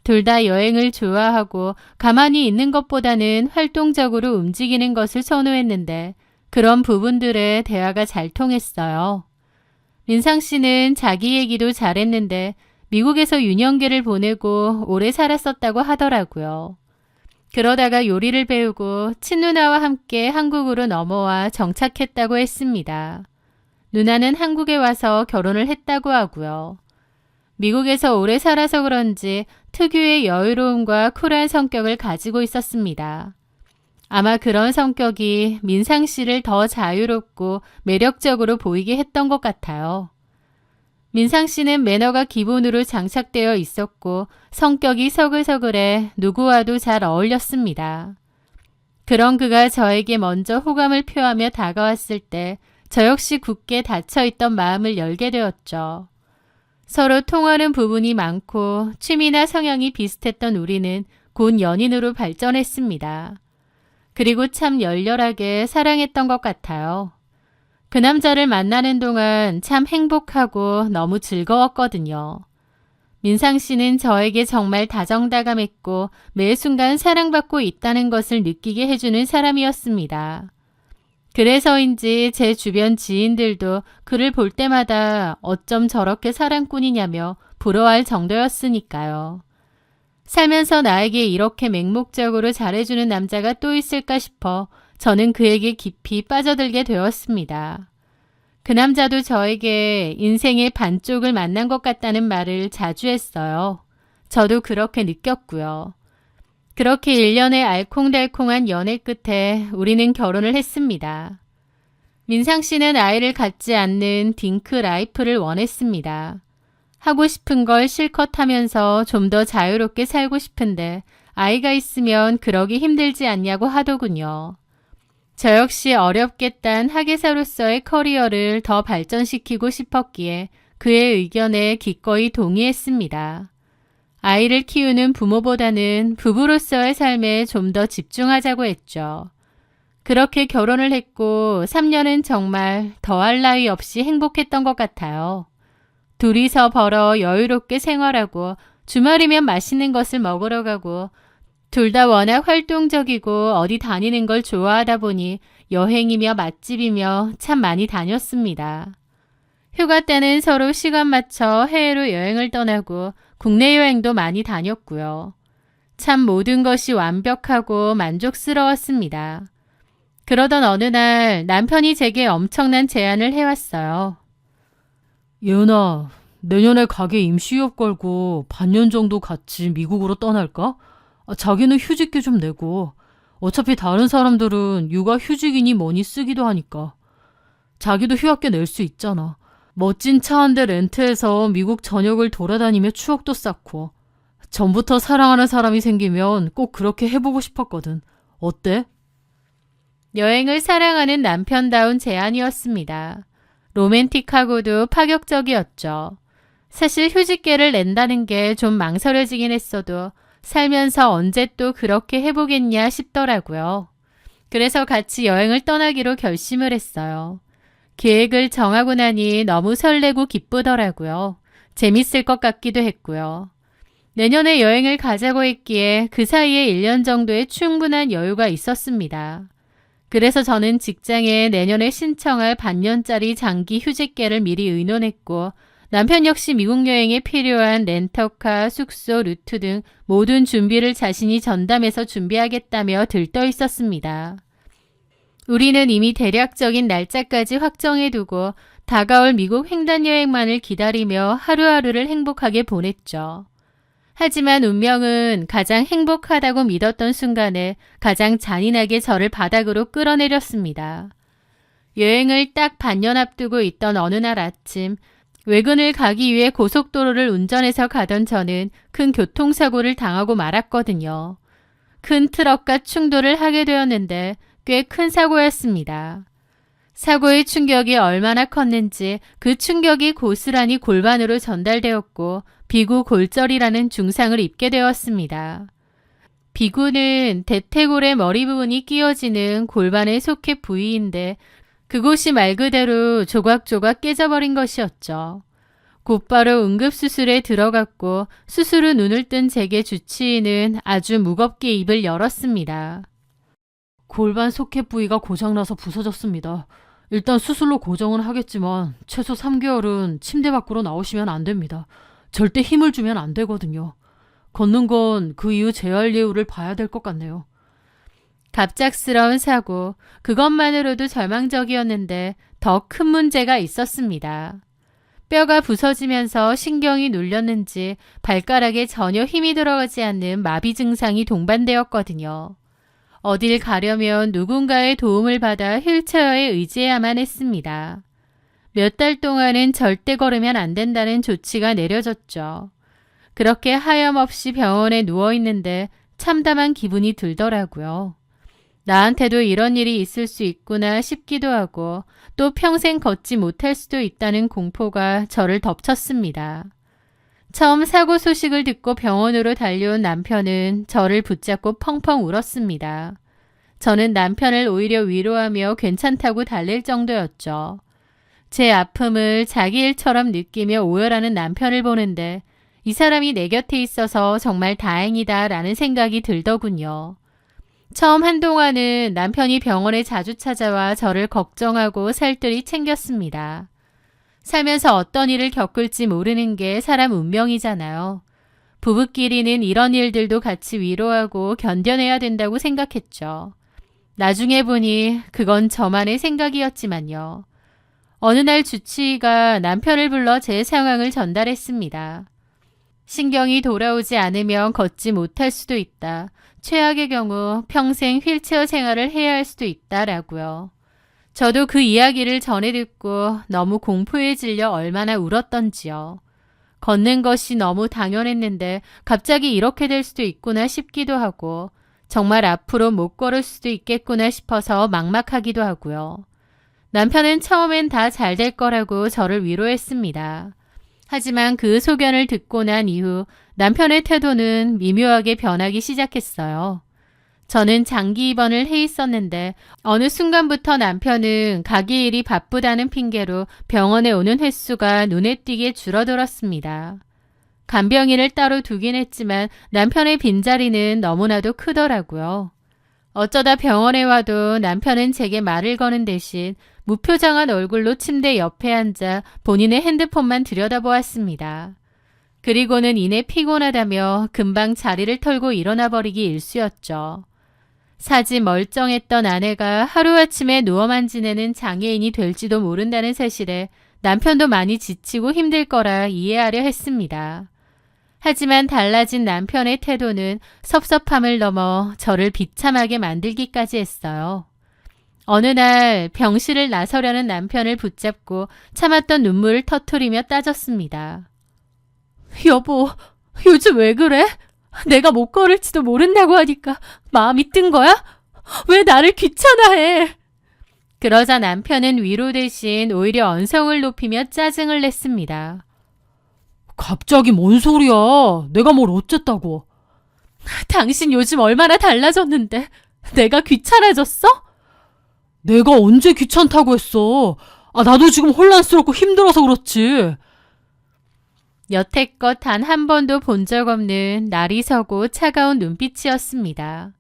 둘 다 여행을 좋아하고 가만히 있는 것보다는 활동적으로 움직이는 것을 선호했는데 그런 부분들에 대화가 잘 통했어요. 민상 씨는 자기 얘기도 잘했는데 미국에서 유년기를 보내고 오래 살았었다고 하더라고요. 그러다가 요리를 배우고 친누나와 함께 한국으로 넘어와 정착했다고 했습니다. 누나는 한국에 와서 결혼을 했다고 하고요. 미국에서 오래 살아서 그런지 특유의 여유로움과 쿨한 성격을 가지고 있었습니다. 아마 그런 성격이 민상 씨를 더 자유롭고 매력적으로 보이게 했던 것 같아요. 민상 씨는 매너가 기본으로 장착되어 있었고 성격이 서글서글해 누구와도 잘 어울렸습니다. 그런 그가 저에게 먼저 호감을 표하며 다가왔을 때 저 역시 굳게 닫혀있던 마음을 열게 되었죠. 서로 통하는 부분이 많고 취미나 성향이 비슷했던 우리는 곧 연인으로 발전했습니다. 그리고 참 열렬하게 사랑했던 것 같아요. 그 남자를 만나는 동안 참 행복하고 너무 즐거웠거든요. 민상 씨는 저에게 정말 다정다감했고 매 순간 사랑받고 있다는 것을 느끼게 해주는 사람이었습니다. 그래서인지 제 주변 지인들도 그를 볼 때마다 어쩜 저렇게 사랑꾼이냐며 부러워할 정도였으니까요. 살면서 나에게 이렇게 맹목적으로 잘해주는 남자가 또 있을까 싶어 저는 그에게 깊이 빠져들게 되었습니다. 그 남자도 저에게 인생의 반쪽을 만난 것 같다는 말을 자주 했어요. 저도 그렇게 느꼈고요. 그렇게 1년의 알콩달콩한 연애 끝에 우리는 결혼을 했습니다. 민상 씨는 아이를 갖지 않는 딩크 라이프를 원했습니다. 하고 싶은 걸 실컷 하면서 좀 더 자유롭게 살고 싶은데 아이가 있으면 그러기 힘들지 않냐고 하더군요. 저 역시 어렵겠단 학예사로서의 커리어를 더 발전시키고 싶었기에 그의 의견에 기꺼이 동의했습니다. 아이를 키우는 부모보다는 부부로서의 삶에 좀 더 집중하자고 했죠. 그렇게 결혼을 했고 3년은 정말 더할 나위 없이 행복했던 것 같아요. 둘이서 벌어 여유롭게 생활하고 주말이면 맛있는 것을 먹으러 가고 둘 다 워낙 활동적이고 어디 다니는 걸 좋아하다 보니 여행이며 맛집이며 참 많이 다녔습니다. 휴가 때는 서로 시간 맞춰 해외로 여행을 떠나고 국내 여행도 많이 다녔고요. 참 모든 것이 완벽하고 만족스러웠습니다. 그러던 어느 날 남편이 제게 엄청난 제안을 해왔어요. 예은아, 내년에 가게 임시휴업 걸고 반년 정도 같이 미국으로 떠날까? 자기는 휴직계 좀 내고. 어차피 다른 사람들은 육아 휴직이니 뭐니 쓰기도 하니까. 자기도 휴학계 낼 수 있잖아. 멋진 차 한 대 렌트해서 미국 전역을 돌아다니며 추억도 쌓고. 전부터 사랑하는 사람이 생기면 꼭 그렇게 해보고 싶었거든. 어때? 여행을 사랑하는 남편다운 제안이었습니다. 로맨틱하고도 파격적이었죠. 사실 휴직계를 낸다는 게 좀 망설여지긴 했어도 살면서 언제 또 그렇게 해보겠냐 싶더라고요. 그래서 같이 여행을 떠나기로 결심을 했어요. 계획을 정하고 나니 너무 설레고 기쁘더라고요. 재밌을 것 같기도 했고요. 내년에 여행을 가자고 했기에 그 사이에 1년 정도의 충분한 여유가 있었습니다. 그래서 저는 직장에 내년에 신청할 반년짜리 장기 휴직계를 미리 의논했고 남편 역시 미국 여행에 필요한 렌터카, 숙소, 루트 등 모든 준비를 자신이 전담해서 준비하겠다며 들떠 있었습니다. 우리는 이미 대략적인 날짜까지 확정해두고 다가올 미국 횡단 여행만을 기다리며 하루하루를 행복하게 보냈죠. 하지만 운명은 가장 행복하다고 믿었던 순간에 가장 잔인하게 저를 바닥으로 끌어내렸습니다. 여행을 딱 반년 앞두고 있던 어느 날 아침, 외근을 가기 위해 고속도로를 운전해서 가던 저는 큰 교통사고를 당하고 말았거든요. 큰 트럭과 충돌을 하게 되었는데 꽤 큰 사고였습니다. 사고의 충격이 얼마나 컸는지 그 충격이 고스란히 골반으로 전달되었고 비구골절이라는 중상을 입게 되었습니다. 비구는 대퇴골의 머리 부분이 끼어지는 골반의 소켓 부위인데 그곳이 말 그대로 조각조각 깨져버린 것이었죠. 곧바로 응급수술에 들어갔고 수술 후 눈을 뜬 제게 주치의는 아주 무겁게 입을 열었습니다. 골반 소켓 부위가 고장나서 부서졌습니다. 일단 수술로 고정은 하겠지만 최소 3개월은 침대 밖으로 나오시면 안 됩니다. 절대 힘을 주면 안 되거든요. 걷는 건 그 이후 재활 예후를 봐야 될 것 같네요. 갑작스러운 사고, 그것만으로도 절망적이었는데 더 큰 문제가 있었습니다. 뼈가 부서지면서 신경이 눌렸는지 발가락에 전혀 힘이 들어가지 않는 마비 증상이 동반되었거든요. 어딜 가려면 누군가의 도움을 받아 휠체어에 의지해야만 했습니다. 몇 달 동안은 절대 걸으면 안 된다는 조치가 내려졌죠. 그렇게 하염없이 병원에 누워있는데 참담한 기분이 들더라고요. 나한테도 이런 일이 있을 수 있구나 싶기도 하고 또 평생 걷지 못할 수도 있다는 공포가 저를 덮쳤습니다. 처음 사고 소식을 듣고 병원으로 달려온 남편은 저를 붙잡고 펑펑 울었습니다. 저는 남편을 오히려 위로하며 괜찮다고 달랠 정도였죠. 제 아픔을 자기 일처럼 느끼며 오열하는 남편을 보는데 이 사람이 내 곁에 있어서 정말 다행이다 라는 생각이 들더군요. 처음 한동안은 남편이 병원에 자주 찾아와 저를 걱정하고 살뜰히 챙겼습니다. 살면서 어떤 일을 겪을지 모르는 게 사람 운명이잖아요. 부부끼리는 이런 일들도 같이 위로하고 견뎌내야 된다고 생각했죠. 나중에 보니 그건 저만의 생각이었지만요. 어느 날 주치의가 남편을 불러 제 상황을 전달했습니다. 신경이 돌아오지 않으면 걷지 못할 수도 있다. 최악의 경우 평생 휠체어 생활을 해야 할 수도 있다라고요. 저도 그 이야기를 전해 듣고 너무 공포에 질려 얼마나 울었던지요. 걷는 것이 너무 당연했는데 갑자기 이렇게 될 수도 있구나 싶기도 하고 정말 앞으로 못 걸을 수도 있겠구나 싶어서 막막하기도 하고요. 남편은 처음엔 다 잘 될 거라고 저를 위로했습니다. 하지만 그 소견을 듣고 난 이후 남편의 태도는 미묘하게 변하기 시작했어요. 저는 장기 입원을 해 있었는데 어느 순간부터 남편은 가게 일이 바쁘다는 핑계로 병원에 오는 횟수가 눈에 띄게 줄어들었습니다. 간병인을 따로 두긴 했지만 남편의 빈자리는 너무나도 크더라고요. 어쩌다 병원에 와도 남편은 제게 말을 거는 대신 무표정한 얼굴로 침대 옆에 앉아 본인의 핸드폰만 들여다보았습니다. 그리고는 이내 피곤하다며 금방 자리를 털고 일어나 버리기 일쑤였죠. 사지 멀쩡했던 아내가 하루아침에 누워만 지내는 장애인이 될지도 모른다는 사실에 남편도 많이 지치고 힘들 거라 이해하려 했습니다. 하지만 달라진 남편의 태도는 섭섭함을 넘어 저를 비참하게 만들기까지 했어요. 어느 날 병실을 나서려는 남편을 붙잡고 참았던 눈물을 터트리며 따졌습니다. 여보, 요즘 왜 그래? 내가 못 걸을지도 모른다고 하니까 마음이 뜬 거야? 왜 나를 귀찮아해? 그러자 남편은 위로 대신 오히려 언성을 높이며 짜증을 냈습니다. 갑자기 뭔 소리야? 내가 뭘 어쨌다고? 당신 요즘 얼마나 달라졌는데 내가 귀찮아졌어? 내가 언제 귀찮다고 했어? 나도 지금 혼란스럽고 힘들어서 그렇지. 여태껏 단 한 번도 본 적 없는 날이 서고 차가운 눈빛이었습니다.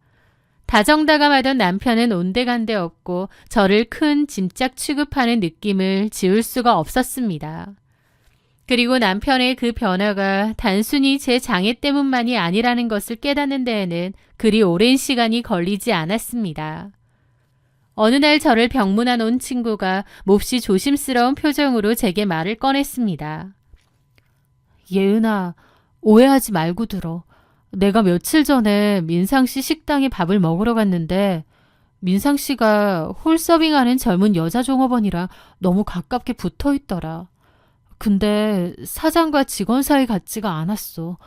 다정다감하던 남편은 온데간데 없고 저를 큰 짐짝 취급하는 느낌을 지울 수가 없었습니다. 그리고 남편의 그 변화가 단순히 제 장애 때문만이 아니라는 것을 깨닫는 데에는 그리 오랜 시간이 걸리지 않았습니다. 어느 날 저를 병문안 온 친구가 몹시 조심스러운 표정으로 제게 말을 꺼냈습니다. 예은아, 오해하지 말고 들어. 내가 며칠 전에 민상 씨 식당에 밥을 먹으러 갔는데 민상 씨가 홀서빙하는 젊은 여자 종업원이랑 너무 가깝게 붙어 있더라. 근데 사장과 직원 사이 같지가 않았어.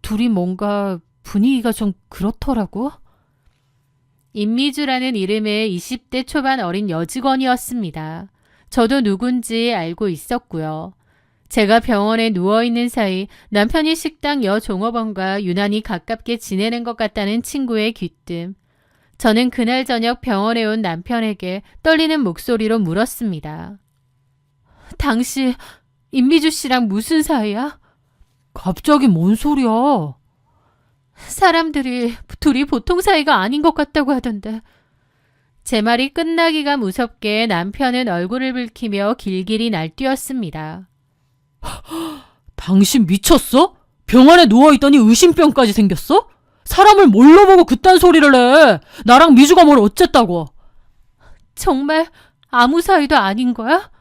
둘이 뭔가 분위기가 좀 그렇더라고. 임미주라는 이름의 20대 초반 어린 여직원이었습니다. 저도 누군지 알고 있었고요. 제가 병원에 누워있는 사이 남편이 식당 여종업원과 유난히 가깝게 지내는 것 같다는 친구의 귀뜸. 저는 그날 저녁 병원에 온 남편에게 떨리는 목소리로 물었습니다. 당신 임미주 씨랑 무슨 사이야? 갑자기 뭔 소리야? 사람들이 둘이 보통 사이가 아닌 것 같다고 하던데. 제 말이 끝나기가 무섭게 남편은 얼굴을 붉히며 길길이 날뛰었습니다. 당신 미쳤어? 병원에 누워있더니 의심병까지 생겼어? 사람을 뭘로 보고 그딴 소리를 해? 나랑 미주가 뭘 어쨌다고? 정말 아무 사이도 아닌 거야?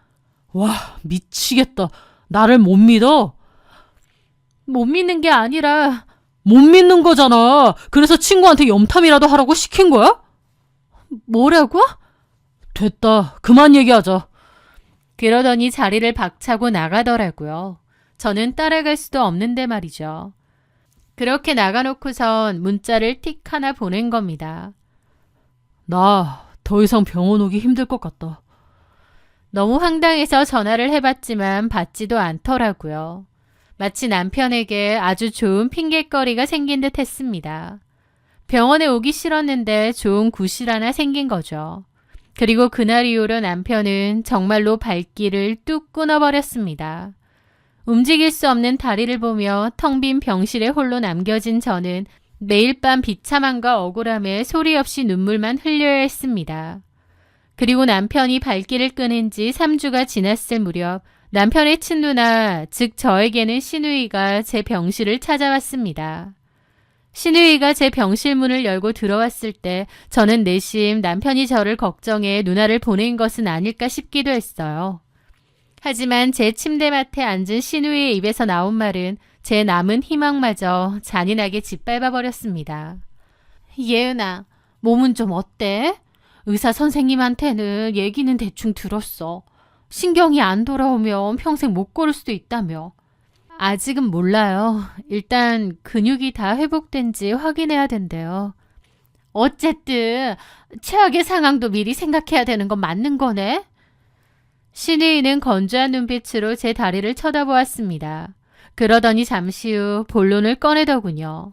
와, 미치겠다. 나를 못 믿어? 못 믿는 게 아니라 못 믿는 거잖아. 그래서 친구한테 염탐이라도 하라고 시킨 거야? 뭐라고? 됐다. 그만 얘기하자. 그러더니 자리를 박차고 나가더라고요. 저는 따라갈 수도 없는데 말이죠. 그렇게 나가놓고선 문자를 틱 하나 보낸 겁니다. 나 더 이상 병원 오기 힘들 것 같다. 너무 황당해서 전화를 해봤지만 받지도 않더라고요. 마치 남편에게 아주 좋은 핑곗거리가 생긴 듯 했습니다. 병원에 오기 싫었는데 좋은 구실 하나 생긴 거죠. 그리고 그날 이후로 남편은 정말로 발길을 뚝 끊어버렸습니다. 움직일 수 없는 다리를 보며 텅 빈 병실에 홀로 남겨진 저는 매일 밤 비참함과 억울함에 소리 없이 눈물만 흘려야 했습니다. 그리고 남편이 발길을 끊은 지 3주가 지났을 무렵 남편의 친누나, 즉 저에게는 시누이가 제 병실을 찾아왔습니다. 시누이가 제 병실 문을 열고 들어왔을 때 저는 내심 남편이 저를 걱정해 누나를 보낸 것은 아닐까 싶기도 했어요. 하지만 제 침대맡에 앉은 시누이의 입에서 나온 말은 제 남은 희망마저 잔인하게 짓밟아 버렸습니다. 예은아, 몸은 좀 어때? 의사 선생님한테는 얘기는 대충 들었어. 신경이 안 돌아오면 평생 못 걸을 수도 있다며. 아직은 몰라요. 일단 근육이 다 회복된지 확인해야 된대요. 어쨌든 최악의 상황도 미리 생각해야 되는 건 맞는 거네. 시누이는 건조한 눈빛으로 제 다리를 쳐다보았습니다. 그러더니 잠시 후 본론을 꺼내더군요.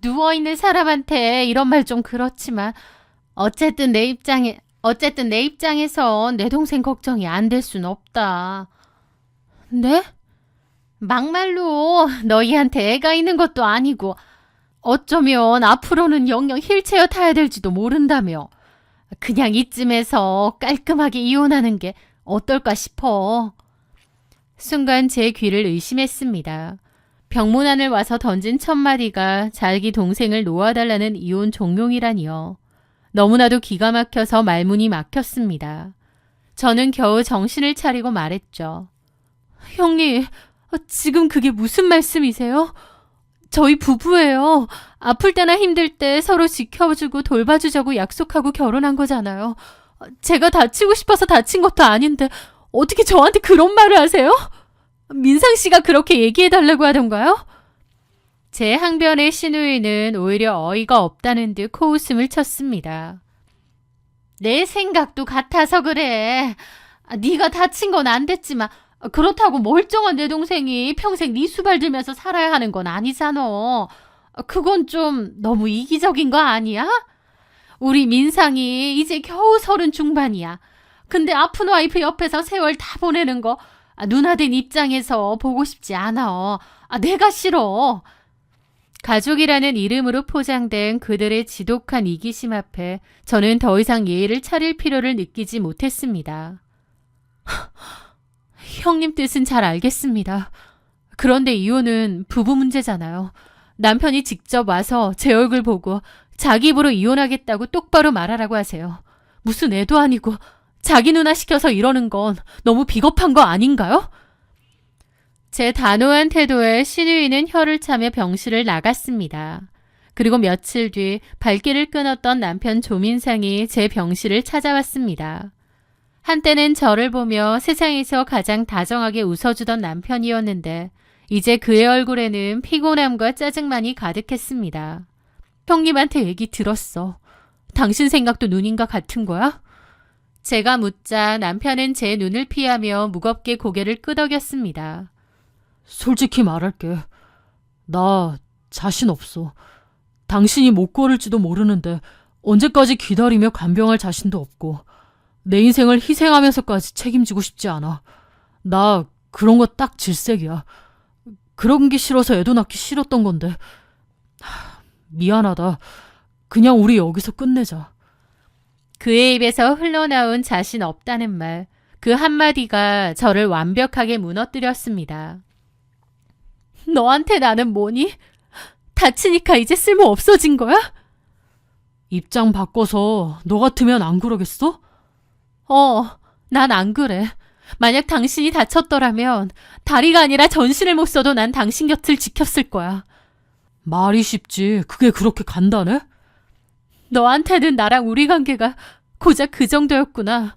누워있는 사람한테 이런 말 좀 그렇지만 어쨌든 내 입장에서 내 동생 걱정이 안 될 순 없다. 네? 막말로 너희한테 애가 있는 것도 아니고 어쩌면 앞으로는 영영 휠체어 타야 될지도 모른다며. 그냥 이쯤에서 깔끔하게 이혼하는 게 어떨까 싶어. 순간 제 귀를 의심했습니다. 병문안을 와서 던진 첫 마디가 자기 동생을 놓아달라는 이혼 종용이라니요. 너무나도 기가 막혀서 말문이 막혔습니다. 저는 겨우 정신을 차리고 말했죠. 형님, 지금 그게 무슨 말씀이세요? 저희 부부예요. 아플 때나 힘들 때 서로 지켜주고 돌봐주자고 약속하고 결혼한 거잖아요. 제가 다치고 싶어서 다친 것도 아닌데 어떻게 저한테 그런 말을 하세요? 민상 씨가 그렇게 얘기해달라고 하던가요? 제 항변에 신우이는 오히려 어이가 없다는 듯 코웃음을 쳤습니다. 내 생각도 같아서 그래. 네가 다친 건 안 됐지만 그렇다고 멀쩡한 내 동생이 평생 네 수발 들면서 살아야 하는 건 아니잖아. 그건 좀 너무 이기적인 거 아니야? 우리 민상이 이제 겨우 30 중반이야. 근데 아픈 와이프 옆에서 세월 다 보내는 거 누나된 입장에서 보고 싶지 않아. 내가 싫어. 가족이라는 이름으로 포장된 그들의 지독한 이기심 앞에 저는 더 이상 예의를 차릴 필요를 느끼지 못했습니다. 형님 뜻은 잘 알겠습니다. 그런데 이혼은 부부 문제잖아요. 남편이 직접 와서 제 얼굴 보고 자기 입으로 이혼하겠다고 똑바로 말하라고 하세요. 무슨 애도 아니고 자기 누나 시켜서 이러는 건 너무 비겁한 거 아닌가요? 제 단호한 태도에 신우이는 혀를 차며 병실을 나갔습니다. 그리고 며칠 뒤 발길을 끊었던 남편 조민상이 제 병실을 찾아왔습니다. 한때는 저를 보며 세상에서 가장 다정하게 웃어주던 남편이었는데 이제 그의 얼굴에는 피곤함과 짜증만이 가득했습니다. 형님한테 얘기 들었어. 당신 생각도 누님과 같은 거야? 제가 묻자 남편은 제 눈을 피하며 무겁게 고개를 끄덕였습니다. 솔직히 말할게. 나 자신 없어. 당신이 못 고를지도 모르는데 언제까지 기다리며 간병할 자신도 없고 내 인생을 희생하면서까지 책임지고 싶지 않아. 나 그런 거 딱 질색이야. 그런 게 싫어서 애도 낳기 싫었던 건데. 미안하다. 그냥 우리 여기서 끝내자. 그의 입에서 흘러나온 자신 없다는 말, 그 한마디가 저를 완벽하게 무너뜨렸습니다. 너한테 나는 뭐니? 다치니까 이제 쓸모 없어진 거야? 입장 바꿔서 너 같으면 안 그러겠어? 난 안 그래. 만약 당신이 다쳤더라면 다리가 아니라 전신을 못 써도 난 당신 곁을 지켰을 거야. 말이 쉽지. 그게 그렇게 간단해? 너한테는 나랑 우리 관계가 고작 그 정도였구나.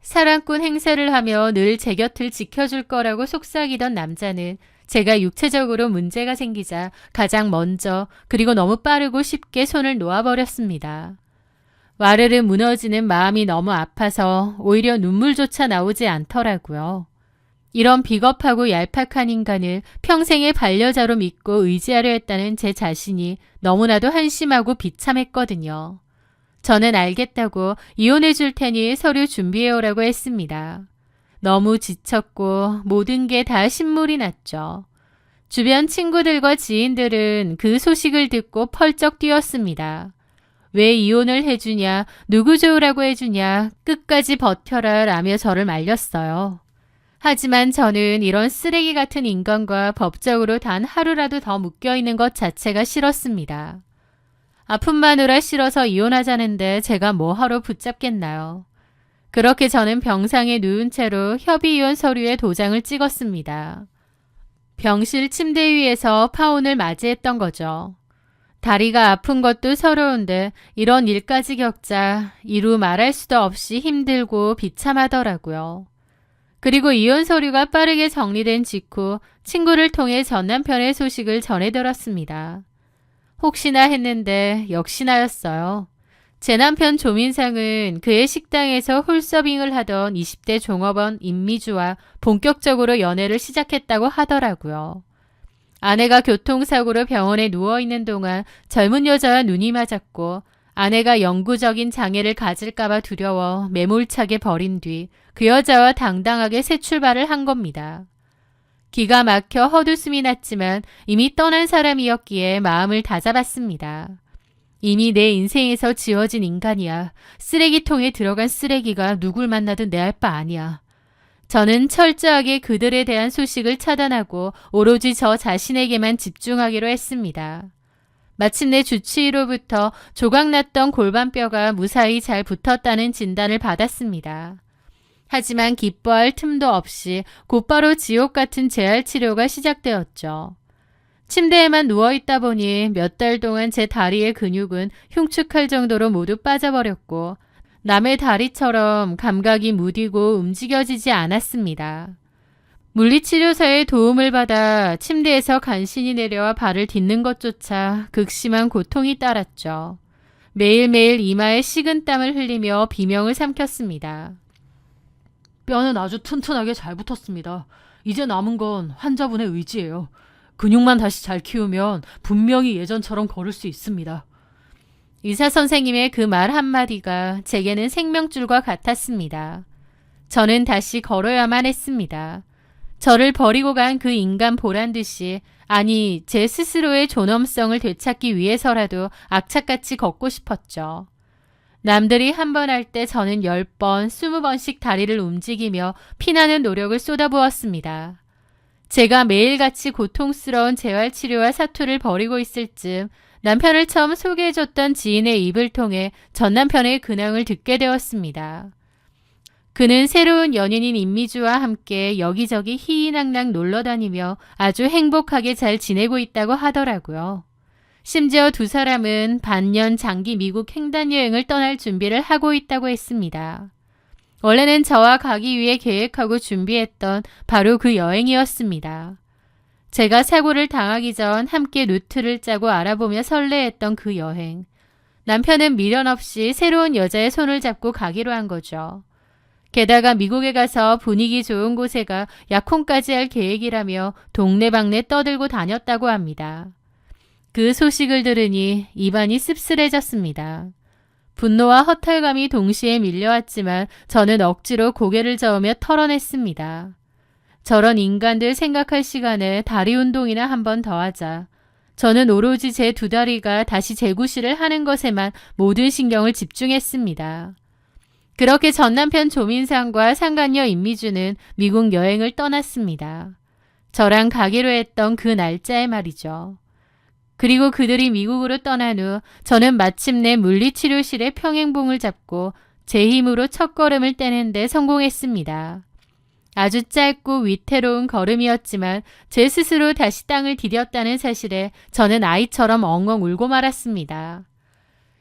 사랑꾼 행세를 하며 늘 제 곁을 지켜줄 거라고 속삭이던 남자는 제가 육체적으로 문제가 생기자 가장 먼저 그리고 너무 빠르고 쉽게 손을 놓아버렸습니다. 와르르 무너지는 마음이 너무 아파서 오히려 눈물조차 나오지 않더라고요. 이런 비겁하고 얄팍한 인간을 평생의 반려자로 믿고 의지하려 했다는 제 자신이 너무나도 한심하고 비참했거든요. 저는 알겠다고 이혼해 줄 테니 서류 준비해오라고 했습니다. 너무 지쳤고 모든 게 다 신물이 났죠. 주변 친구들과 지인들은 그 소식을 듣고 펄쩍 뛰었습니다. 왜 이혼을 해주냐, 누구 좋으라고 해주냐, 끝까지 버텨라 라며 저를 말렸어요. 하지만 저는 이런 쓰레기 같은 인간과 법적으로 단 하루라도 더 묶여있는 것 자체가 싫었습니다. 아픈 마누라 싫어서 이혼하자는데 제가 뭐하러 붙잡겠나요? 그렇게 저는 병상에 누운 채로 협의이혼 서류에 도장을 찍었습니다. 병실 침대 위에서 파혼을 맞이했던 거죠. 다리가 아픈 것도 서러운데 이런 일까지 겪자 이루 말할 수도 없이 힘들고 비참하더라고요. 그리고 이혼 서류가 빠르게 정리된 직후 친구를 통해 전 남편의 소식을 전해들었습니다. 혹시나 했는데 역시나였어요. 제 남편 조민상은 그의 식당에서 홀서빙을 하던 20대 종업원 임미주와 본격적으로 연애를 시작했다고 하더라고요. 아내가 교통사고로 병원에 누워있는 동안 젊은 여자와 눈이 맞았고 아내가 영구적인 장애를 가질까봐 두려워 매몰차게 버린 뒤 그 여자와 당당하게 새 출발을 한 겁니다. 기가 막혀 헛웃음이 났지만 이미 떠난 사람이었기에 마음을 다잡았습니다. 이미 내 인생에서 지워진 인간이야. 쓰레기통에 들어간 쓰레기가 누굴 만나든 내 할 바 아니야. 저는 철저하게 그들에 대한 소식을 차단하고 오로지 저 자신에게만 집중하기로 했습니다. 마침내 주치의로부터 조각났던 골반뼈가 무사히 잘 붙었다는 진단을 받았습니다. 하지만 기뻐할 틈도 없이 곧바로 지옥 같은 재활 치료가 시작되었죠. 침대에만 누워있다 보니 몇 달 동안 제 다리의 근육은 흉측할 정도로 모두 빠져버렸고 남의 다리처럼 감각이 무디고 움직여지지 않았습니다. 물리치료사의 도움을 받아 침대에서 간신히 내려와 발을 딛는 것조차 극심한 고통이 따랐죠. 매일매일 이마에 식은땀을 흘리며 비명을 삼켰습니다. 뼈는 아주 튼튼하게 잘 붙었습니다. 이제 남은 건 환자분의 의지예요. 근육만 다시 잘 키우면 분명히 예전처럼 걸을 수 있습니다. 의사 선생님의 그 말 한마디가 제게는 생명줄과 같았습니다. 저는 다시 걸어야만 했습니다. 저를 버리고 간 그 인간 보란듯이, 아니 제 스스로의 존엄성을 되찾기 위해서라도 악착같이 걷고 싶었죠. 남들이 한 번 할 때 저는 10번, 20번씩 다리를 움직이며 피나는 노력을 쏟아부었습니다. 제가 매일같이 고통스러운 재활치료와 사투를 벌이고 있을 즈음 남편을 처음 소개해줬던 지인의 입을 통해 전 남편의 근황을 듣게 되었습니다. 그는 새로운 연인인 임미주와 함께 여기저기 희희낙낙 놀러다니며 아주 행복하게 잘 지내고 있다고 하더라고요. 심지어 두 사람은 반년 장기 미국 횡단여행을 떠날 준비를 하고 있다고 했습니다. 원래는 저와 가기 위해 계획하고 준비했던 바로 그 여행이었습니다. 제가 사고를 당하기 전 함께 루트를 짜고 알아보며 설레했던 그 여행. 남편은 미련 없이 새로운 여자의 손을 잡고 가기로 한 거죠. 게다가 미국에 가서 분위기 좋은 곳에 가 약혼까지 할 계획이라며 동네방네 떠들고 다녔다고 합니다. 그 소식을 들으니 입안이 씁쓸해졌습니다. 분노와 허탈감이 동시에 밀려왔지만 저는 억지로 고개를 저으며 털어냈습니다. 저런 인간들 생각할 시간에 다리 운동이나 한 번 더 하자. 저는 오로지 제 두 다리가 다시 재구실을 하는 것에만 모든 신경을 집중했습니다. 그렇게 전 남편 조민상과 상간녀 임미주는 미국 여행을 떠났습니다. 저랑 가기로 했던 그 날짜에 말이죠. 그리고 그들이 미국으로 떠난 후 저는 마침내 물리치료실의 평행봉을 잡고 제 힘으로 첫걸음을 떼는데 성공했습니다. 아주 짧고 위태로운 걸음이었지만 제 스스로 다시 땅을 디뎠다는 사실에 저는 아이처럼 엉엉 울고 말았습니다.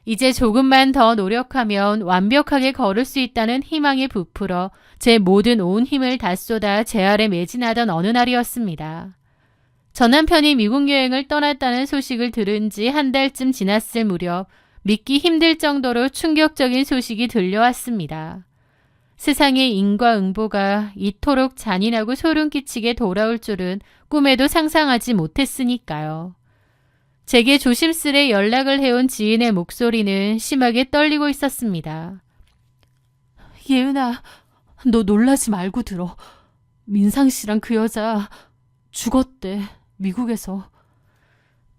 이제 조금만 더 노력하면 완벽하게 걸을 수 있다는 희망에 부풀어 제 모든 온 힘을 다 쏟아 제 아래 매진하던 어느 날이었습니다. 전 남편이 미국 여행을 떠났다는 소식을 들은 지 한 달쯤 지났을 무렵 믿기 힘들 정도로 충격적인 소식이 들려왔습니다. 세상의 인과응보가 이토록 잔인하고 소름 끼치게 돌아올 줄은 꿈에도 상상하지 못했으니까요. 제게 조심스레 연락을 해온 지인의 목소리는 심하게 떨리고 있었습니다. 예은아, 너 놀라지 말고 들어. 민상 씨랑 그 여자 죽었대. 미국에서.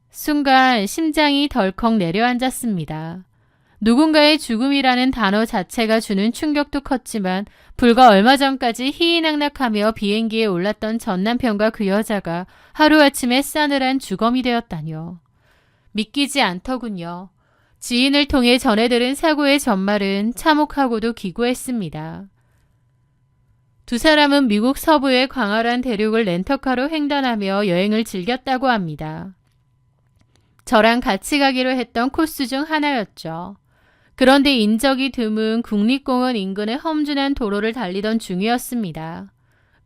순간 심장이 덜컥 내려앉았습니다. 누군가의 죽음이라는 단어 자체가 주는 충격도 컸지만 불과 얼마 전까지 희희낙낙하며 비행기에 올랐던 전 남편과 그 여자가 하루아침에 싸늘한 주검이 되었다뇨. 믿기지 않더군요. 지인을 통해 전해들은 사고의 전말은 참혹하고도 기구했습니다. 두 사람은 미국 서부의 광활한 대륙을 렌터카로 횡단하며 여행을 즐겼다고 합니다. 저랑 같이 가기로 했던 코스 중 하나였죠. 그런데 인적이 드문 국립공원 인근의 험준한 도로를 달리던 중이었습니다.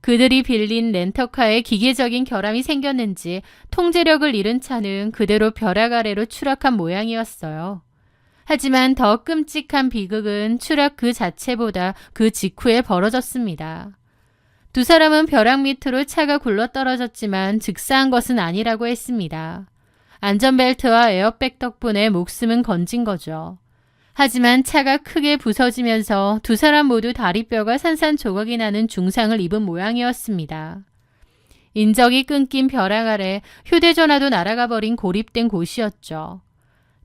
그들이 빌린 렌터카에 기계적인 결함이 생겼는지 통제력을 잃은 차는 그대로 벼락 아래로 추락한 모양이었어요. 하지만 더 끔찍한 비극은 추락 그 자체보다 그 직후에 벌어졌습니다. 두 사람은 벼락 밑으로 차가 굴러떨어졌지만 즉사한 것은 아니라고 했습니다. 안전벨트와 에어백 덕분에 목숨은 건진 거죠. 하지만 차가 크게 부서지면서 두 사람 모두 다리뼈가 산산조각이 나는 중상을 입은 모양이었습니다. 인적이 끊긴 벼락 아래 휴대전화도 날아가 버린 고립된 곳이었죠.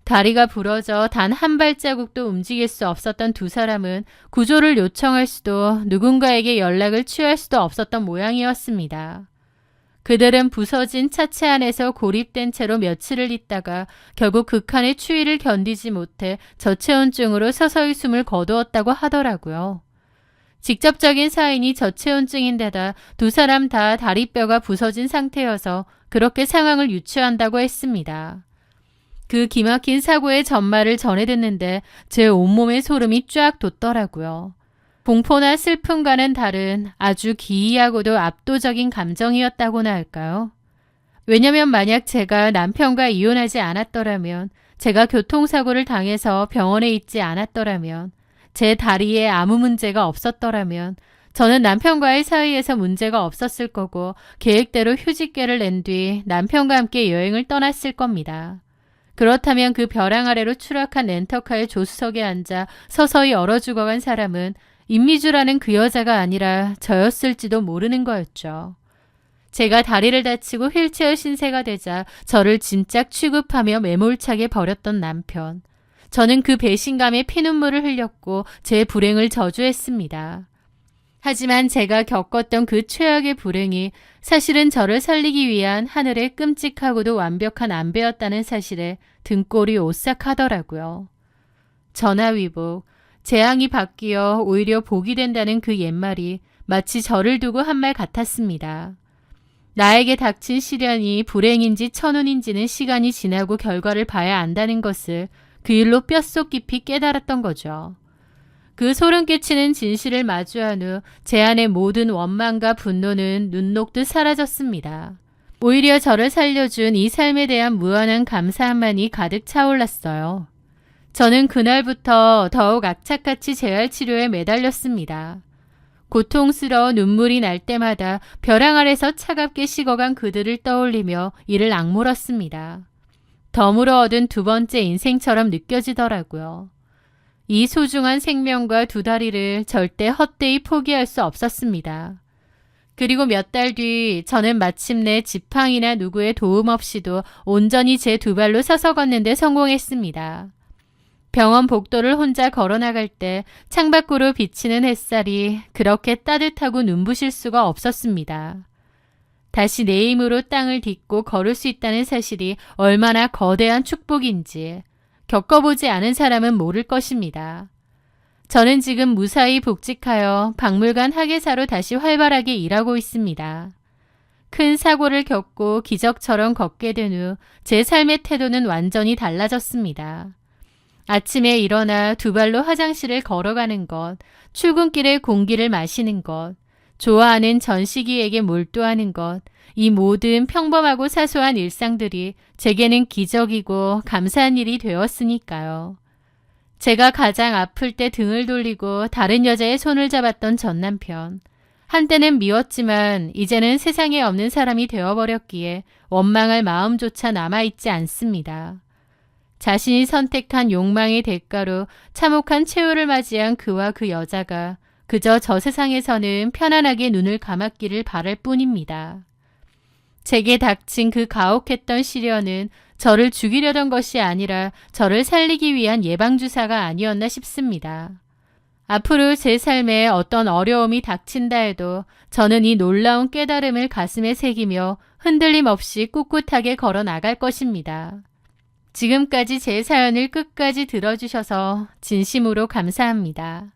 다리가 부러져 단 한 발자국도 움직일 수 없었던 두 사람은 구조를 요청할 수도 누군가에게 연락을 취할 수도 없었던 모양이었습니다. 그들은 부서진 차체 안에서 고립된 채로 며칠을 있다가 결국 극한의 추위를 견디지 못해 저체온증으로 서서히 숨을 거두었다고 하더라고요. 직접적인 사인이 저체온증인데다 두 사람 다 다리뼈가 부서진 상태여서 그렇게 상황을 유추한다고 했습니다. 그 기막힌 사고의 전말을 전해 듣는데 제 온몸에 소름이 쫙 돋더라고요. 공포나 슬픔과는 다른 아주 기이하고도 압도적인 감정이었다고나 할까요? 왜냐면 만약 제가 남편과 이혼하지 않았더라면, 제가 교통사고를 당해서 병원에 있지 않았더라면, 제 다리에 아무 문제가 없었더라면 저는 남편과의 사이에서 문제가 없었을 거고 계획대로 휴직계를 낸 뒤 남편과 함께 여행을 떠났을 겁니다. 그렇다면 그 벼랑 아래로 추락한 렌터카의 조수석에 앉아 서서히 얼어 죽어간 사람은 임미주라는 그 여자가 아니라 저였을지도 모르는 거였죠. 제가 다리를 다치고 휠체어 신세가 되자 저를 짐짝 취급하며 매몰차게 버렸던 남편. 저는 그 배신감에 피눈물을 흘렸고 제 불행을 저주했습니다. 하지만 제가 겪었던 그 최악의 불행이 사실은 저를 살리기 위한 하늘의 끔찍하고도 완벽한 안배였다는 사실에 등골이 오싹하더라고요. 전화위복, 재앙이 바뀌어 오히려 복이 된다는 그 옛말이 마치 저를 두고 한 말 같았습니다. 나에게 닥친 시련이 불행인지 천운인지는 시간이 지나고 결과를 봐야 안다는 것을 그 일로 뼛속 깊이 깨달았던 거죠. 그 소름 끼치는 진실을 마주한 후 제 안의 모든 원망과 분노는 눈 녹듯 사라졌습니다. 오히려 저를 살려준 이 삶에 대한 무한한 감사함만이 가득 차올랐어요. 저는 그날부터 더욱 악착같이 재활치료에 매달렸습니다. 고통스러워 눈물이 날 때마다 벼랑 아래서 차갑게 식어간 그들을 떠올리며 이를 악물었습니다. 덤으로 얻은 두 번째 인생처럼 느껴지더라고요. 이 소중한 생명과 두 다리를 절대 헛되이 포기할 수 없었습니다. 그리고 몇 달 뒤 저는 마침내 지팡이나 누구의 도움 없이도 온전히 제 두 발로 서서 걷는 데 성공했습니다. 병원 복도를 혼자 걸어나갈 때 창밖으로 비치는 햇살이 그렇게 따뜻하고 눈부실 수가 없었습니다. 다시 내 힘으로 땅을 딛고 걸을 수 있다는 사실이 얼마나 거대한 축복인지 겪어보지 않은 사람은 모를 것입니다. 저는 지금 무사히 복직하여 박물관 학예사로 다시 활발하게 일하고 있습니다. 큰 사고를 겪고 기적처럼 걷게 된 후 제 삶의 태도는 완전히 달라졌습니다. 아침에 일어나 두 발로 화장실을 걸어가는 것, 출근길에 공기를 마시는 것, 좋아하는 전시기에게 몰두하는 것, 이 모든 평범하고 사소한 일상들이 제게는 기적이고 감사한 일이 되었으니까요. 제가 가장 아플 때 등을 돌리고 다른 여자의 손을 잡았던 전 남편. 한때는 미웠지만 이제는 세상에 없는 사람이 되어버렸기에 원망할 마음조차 남아있지 않습니다. 자신이 선택한 욕망의 대가로 참혹한 최후를 맞이한 그와 그 여자가 그저 저 세상에서는 편안하게 눈을 감았기를 바랄 뿐입니다. 제게 닥친 그 가혹했던 시련은 저를 죽이려던 것이 아니라 저를 살리기 위한 예방주사가 아니었나 싶습니다. 앞으로 제 삶에 어떤 어려움이 닥친다 해도 저는 이 놀라운 깨달음을 가슴에 새기며 흔들림 없이 꿋꿋하게 걸어 나갈 것입니다. 지금까지 제 사연을 끝까지 들어주셔서 진심으로 감사합니다.